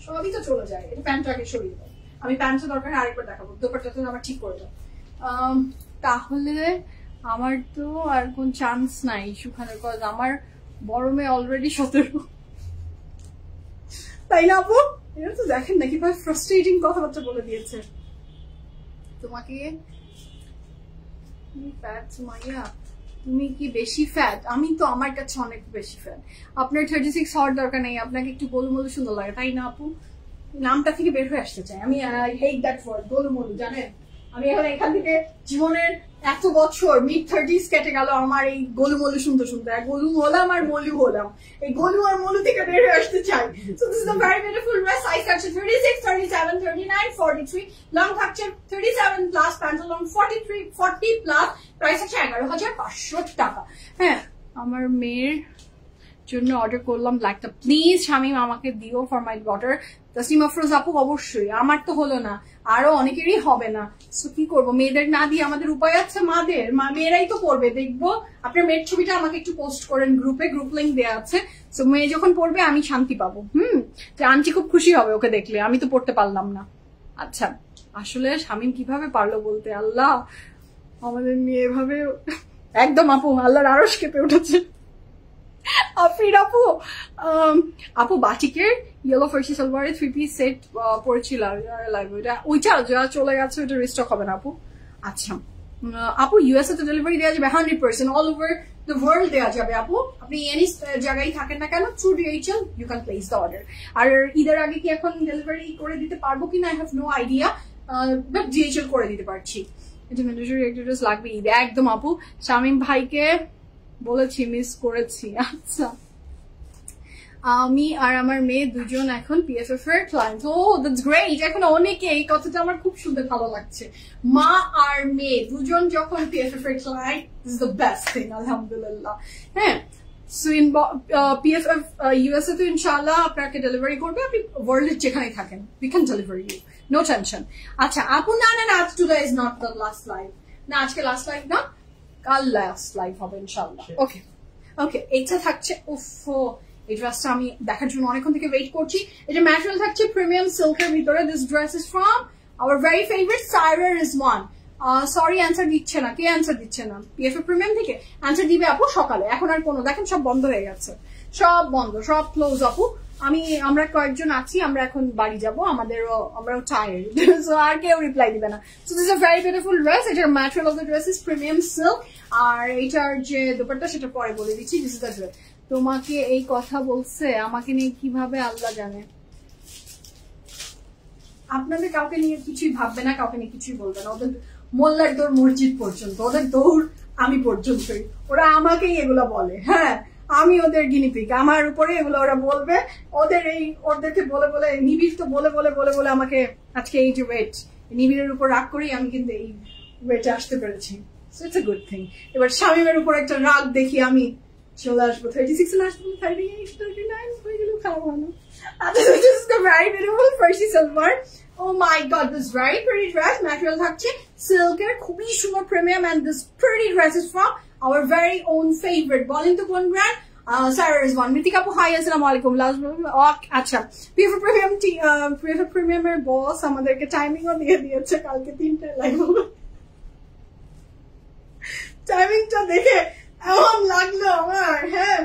সবই তো চলে যায়। এটা প্যান্টটাকে সরিয়ে দাও, আমি প্যান্টটা দরকার আরেকবার দেখাবো, দোপাট্টা তো আমার ঠিক করে দাও। তাহলে আমার তো আর কোন চান্স নাই শুকানোর, কজ আমার বড় মেয়ে অলরেডি 17, তাই না আপু? এটা তো দেখেন না কিভাবে ফ্রাস্ট্রেটিং কথাবার্তা বলে দিয়েছে তোমাকে। তুমি কি বেশি ফ্যাট? আমি তো আমার কাছে অনেক বেশি ফ্যাট। আপনার 36 হওয়ার দরকার নেই, আপনাকে একটু গোলমলু সুন্দর লাগে, তাই না আপু? নামটা থেকে বের হয়ে আসতে চাই আমি। আই হেট দ্যাট ওয়ার্ড গোলমলু, জানেন? আমি এখন এখান থেকে জীবনের এত বছর মিড 30s কেটে গেল আমার এই গোলুমলু শুনতে শুনতে। গোলু হলাম আর মলু হলাম, এই গোলু আর মলু থেকে বের হয়ে আসতে চাই। So this is a very beautiful dress. Size থাকছে 36, 37, 39, 43, লং থাকছে 37 plus, pant long 43, 40 plus, price আছে 11,500 টাকা। হ্যাঁ, আমার মেয়ের জন্য অর্ডার করলাম ব্ল্যাকটা, প্লিজ শামিম আমাকে দিও for my daughter. Taslima Afroz আপু অবশ্যই, আমার তো হলো না, আরো অনেকেরই হবে না। সো কি করবো, মেয়েদের না দিয়ে আমাদের উপায় আছে? মেয়েরাই তো পড়বে, দেখবো। আপনার মেয়ের ছবিটা আমাকে একটু পোস্ট করেন গ্রুপে, গ্রুপ লিঙ্ক দেওয়া আছে। সো মেয়ে যখন পড়বে আমি শান্তি পাবো। আন্টি খুব খুশি হবে ওকে দেখলে, আমি তো পড়তে পারলাম না। আচ্ছা, আসলে শামিম কিভাবে পারলো বলতে, আল্লাহ আমাদের মেয়ে এভাবে, একদম আপু আল্লাহর আরশ কেঁপে উঠেছে। আফরিন আপু, আপু বাটিকের ইয়েলো ফার্সি সালোয়ারের 3 পিস সেট পড়েছিল, ওইটা যা চলে গেছে, ওইটা রিস্টক হবে না আপু? আচ্ছা আপু, ইউএসএ তো ডেলিভারি দেওয়া যাবে 100%, অল ওভার দ্য ওয়ার্ল্ড দেওয়া যাবে আপু। আপনি এনি জায়গায় থাকেন না কেন, through DHL you can place the order. আর ঈদের আগে কি এখন ডেলিভারি করে দিতে পারবো কিনা I have no idea, but DHL করে দিতে পারছি। এটা ম্যান্ডেটরি একটা ড্রেস লাগবে ঈদে, একদম আপু। শামিম ভাইকে বলেছি, মিস করেছি। আচ্ছা, আমি আর আমার মেয়ে দুজন এখন পিএফএফ এর ক্লায়েন্ট। O that's great. এখন অনেকে, এই কথাটা আমার খুব শুনতে ভালো লাগছে, মা আর মেয়ে দুজন যখন পিএফএফ এর client, this is the best thing, আলহামদুলিল্লাহ। হ্যাঁ, সো ইন পিএফএফ ইউএসএ তো ইনশাআল্লাহ আপনাকে ডেলিভারি করবে, আপনি ওয়ার্ল্ডের যেখানে থাকেন, we can delivery you, no tension. আচ্ছা আপু, না আজ today is not the last live, না আজকে লাস্ট লাইভ না, কাল লাস্ট লাইভ হবে ইনশাআল্লাহ। ওকে ওকে, এইটা থাকছে, উফো এই ড্রেসটা আমি দেখার জন্য অনেকক্ষণ থেকে ওয়েট করছি। এটা ম্যাটেরিয়াল থাকছে প্রিমিয়াম সিল্কের ভিতরে। This dress is from our very favourite Saira Rizwan. Sorry answer দিচ্ছে না, কে অ্যান্সার দিচ্ছে না? পিএফএ প্রিমিয়াম থেকে অ্যান্সার দিবে আপু সকালে, এখন আর কোনো, দেখেন সব বন্ধ হয়ে গেছে, সব বন্ধ, সব ক্লোজ আপু। আমরা কয়েকজন আছি, আমরা এখন বাড়ি যাবো, আমরাও টায়ার্ড, সো আর কেউ রিপ্লাই দিবে না। So this is a very beautiful dress. এটার material of the dress is premium silk, আর এইটার যে দোপাট্টা সেটা পরে বলে দিচ্ছি। This is the dress. তোমাকে এই কথা বলছে, আমাকে নিয়ে কিভাবে আল্লাহ জানে। আপনাদের কাউকে নিয়ে কিছুই ভাববে না, কাউকে নিয়ে কিছুই বলবে না। ওদের মোল্লার দৌড় মসজিদ পর্যন্ত, ওদের দৌড় আমি পর্যন্তই, ওরা আমাকেই এগুলো বলে। হ্যাঁ, আমি ওদের গিনিপিক, আমার উপরে এগুলো ওরা বলবে। ওদেরকে বলে বলে, নিবিড় তো বলে বলে বলে বলে আমাকে আজকে এই যে ওয়েট, নিবিড়ের উপর রাগ করেই আমি কিন্তু এই ওয়েটে আসতে পেরেছি। So it's a good thing. এবার শামিমের উপর একটা রাগ দেখি আমি চলে আসবো, 36 এ আসবো, 38, 39 হয়ে গেল, খাওয়া ভালো। আচ্ছা, this is the very beautiful Farsi salwar. Oh my god, this very pretty dress. Material থাকছে সিল্কের, খুবই সুন্দর premium, and this pretty dress is from our very own favorite, বলেন তো কোন ব্র্যান্ড? সাইরা রিজওয়ান। মৃতিকা আপু হাই, আসসালামু আলাইকুম। আচ্ছা, পিএফএ প্রিমিয়ামের বস আমাদেরকে টাইমিংও দিয়ে দিয়েছে, কালকে 3টায় লাইভ হবে। টাইমিংটা দেখে এমন লাগলো আমার, হ্যাঁ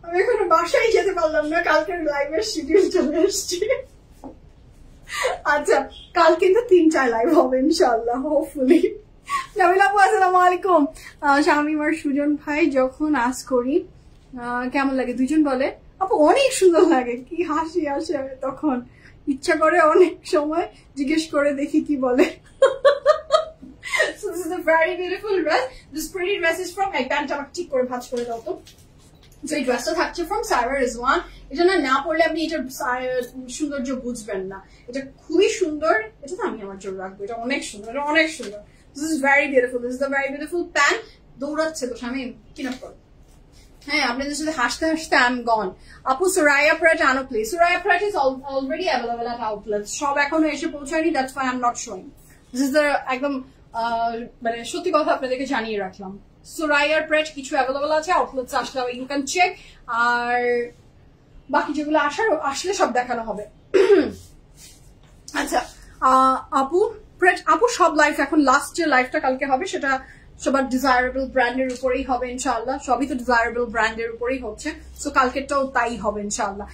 আমি এখনো বাসায় যেতে পারলাম না, কালকের লাইভের শিডিউল চলে এসছে। আচ্ছা কাল কিন্তু 3টায় লাইভ হবে ইনশাআল্লাহ, হোপফুলি। জামিল আপু আসসালামু আলাইকুম। শামীম আর সুজন ভাই যখন আস করি কেমন লাগে, দুজন বলে আপু অনেক সুন্দর লাগে, কি হাসি আসে তখন, ইচ্ছা করে অনেক সময় জিজ্ঞেস করে দেখি কি বলে। So this is a very beautiful dress. This pretty dress is from প্যান্টটা আমাকে ঠিক করে ভাঁজ করে দাও তো। So এই ড্রেসটা থাকছে from Sarah Rizwan। এটা না পড়লে আপনি এটার সৌন্দর্য বুঝবেন না, এটা খুবই সুন্দর। এটা তো আমি আমার জন্য রাখবো, এটা অনেক সুন্দর, এটা অনেক সুন্দর। This is very beautiful. This is a very beautiful pant. দৌড়াচ্ছে তো শামীম, কিনা পড়। হ্যাঁ আপনাদের সাথে হাসতে হাসতে আই এম গন। আপু Soraya Prat আনো please. Soraya Prat is already available at outlets. সব এখনো এসে পৌঁছায়নি, that's why I'm not showing. This is the একদম মানে সত্যি কথা আপনাদেরকে জানিয়ে রাখলাম। Soraya Prat কিছু অ্যাভেলেবল আছে, আউটলেটস আসলে ইউ ক্যান চেক, আর বাকি যেগুলো আসলে সব দেখানো হবে। আচ্ছা আপু Prat, আপু সব লাইভ এখন লাস্ট যে লাইভটা কালকে হবে সেটা সবার ডিজায়ারেবল ব্র্যান্ডের উপরেই হবে ইনশাআল্লাহ, সবই তো ডিজায়ারেবল ব্র্যান্ডের উপরেই হচ্ছে, সো কালকেরটাও তাই হবে ইনশাআল্লাহ।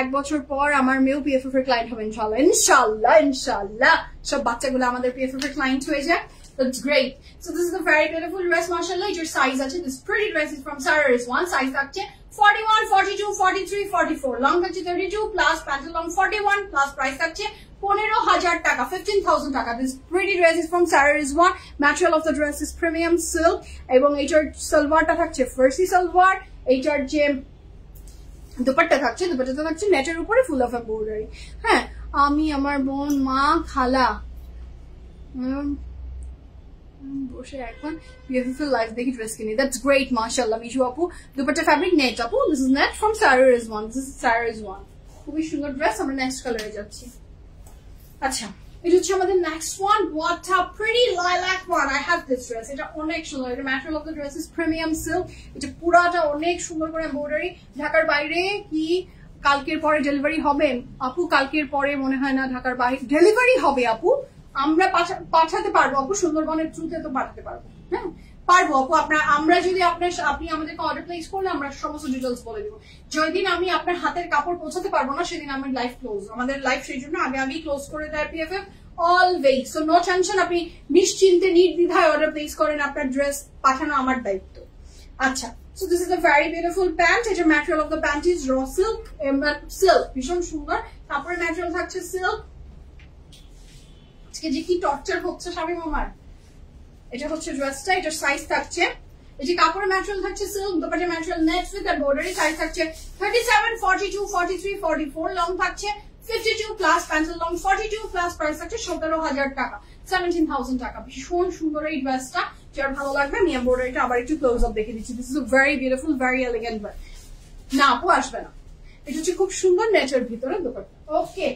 1 বছর পর আমার মেয়েও PFF এর ক্লায়েন্ট হবে ইনশাআল্লাহ, ইনশাআল্লাহ ইনশাআল্লাহ সব বাচ্চাগুলো আমাদের PFF এর ক্লায়েন্ট হয়ে যায়। That's great. So this is a very beautiful dress, mashallah. Your size আছে, this pretty dress is from Sarah Rizwan. Size থাকছে 41, 42, 43, 44. Long থাকছে 32 plus pant long 41 plus price থাকছে 15,000 টাকা, 15,000 টাকা। This pretty dress is from Sarah Rizwan. Material of the dress is premium silk এবং এটার সালোয়ারটা থাকছে ফার্সি সালোয়ার, এটার যে দুপাট্টা থাকছে, দুপাট্টাটা থাকছে নেটের উপরে ফুল অফ এমব্রয়ডারি। হ্যাঁ আমি আমার বোন মা খালা বসে এখন PFF লাইভ দেখি ড্রেস কিনি। দ্যাটস গ্রেট মাশাআল্লাহ মিশু আপু। দুপাট্টা ফ্যাব্রিক নেট আপু, this is net from Sarah Rizwan। This is Sarah Rizwan, খুবই সুন্দর ড্রেস। আমরা নেক্সট কালারে যাচ্ছি। আচ্ছা এটা হচ্ছে আমাদের next one, what a pretty lilac one. I have this dress, এটা অনেক সুন্দর। এটা material of the dress is premium silk, এটা পুরাটা অনেক সুন্দর করে এমব্রয়ডারি। ঢাকার বাইরে কি কালকের পরে ডেলিভারি হবে আপু? কালকের পরে মনে হয় না ঢাকার বাইরে ডেলিভারি হবে আপু, আমরা পাঠাতে পারবো আপু, সুন্দরবনের থ্রুতে তো পাঠাতে পারবো। হ্যাঁ পারবো আপু, আমরা যদি আপনি আমাদেরকে অর্ডার প্লেস করলে আমরা সমস্ত ডিটেলস বলে দিব। যেদিন আমি আপনার হাতের কাপড় পৌঁছাতে পারবো না সেদিন আমার লাইফ ক্লোজ, আমাদের লাইফ সেই জন্য আগেই ক্লোজ করে দেয় PFF always. So no tension, আপনি নিশ্চিন্তে নির্দ্বিধায় অর্ডার প্লেস করেন, আপনার ড্রেস পাঠানো আমার দায়িত্ব। আচ্ছা so this is a very beautiful pant. এটার material of the pant is raw silk, silk ভীষণ সুন্দর, কাপড়ের ম্যাটেরিয়াল থাকছে সিল্ক। আজকে যে কি টর্চার হচ্ছে শামীম আমার। এটা হচ্ছে ড্রেসটা, এটার সাইজ থাকছে, এই যে কাপড়ের ম্যাটেরিয়াল থাকছে সিল্ক, দুপাট্টার material net with embroidery. Size থাকছে 37, 42, 43, 44। লং থাকছে 52 প্লাস প্যান্টেল লং 42 প্লাস প্রাইস থাকছে 17,000 টাকা, 17,000 টাকা। ভীষণ সুন্দর এই ড্রেসটা, যার ভালো লাগবে আমি এমব্রয়ডারিটা আবার একটু ক্লোজ আপ দেখে দিচ্ছি। This is very beautiful, very elegant dress. না আপু আসবে না, এটা হচ্ছে খুব সুন্দর নেটের ভিতরে দুপাট্টা। ওকে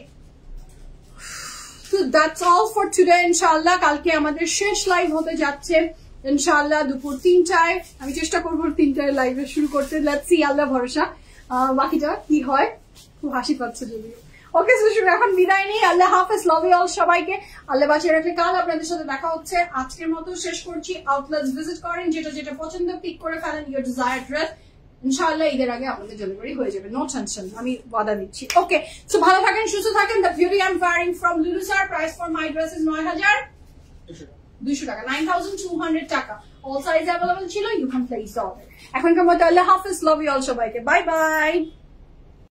So that's all for today ইনশাআল্লাহ। কালকে আমাদের শেষ লাইভ হতে যাচ্ছে ইনশাআল্লাহ দুপুর 3টায়। আমি চেষ্টা করবো 3টায় লাইভে শুরু করতে, লেটস সি, আল্লাহ ভরসা বাকিটা কি হয়। খুব হাসি পাচ্ছে যদিও। ওকে সুশীল এখন বিদায় নেই, আল্লাহ হাফেজ, লাভ ইউ অল সবাইকে। আল্লাহ বাঁচিয়ে রাখলে কাল আপনাদের সাথে দেখা হচ্ছে। আজকের মতো শেষ করছি, আউটলেটস ভিজিট করেন, যেটা পছন্দ পিক করে ফেলেন ইউর ডিজায়ার্ড ড্রেস। ইনশাআল্লাহ ঈদের আগে আপনাদের ডেলিভারি হয়ে যাবে, নো টেনশন, আমি ওয়াদা দিচ্ছি। ওকে সো ভালো থাকেন, সুস্থ থাকেন। The beauty I am wearing from Lulusar, price for my dress is 9,200 টাকা, 9,200 টাকা। অল সাইজ অ্যাভেলেবল ছিল, ইউ ক্যান প্লেস অর্ডার। এখনকার মতো আল্লাহ হাফেজ, লাভ ইউ অল সবাইকে, বাই বাই।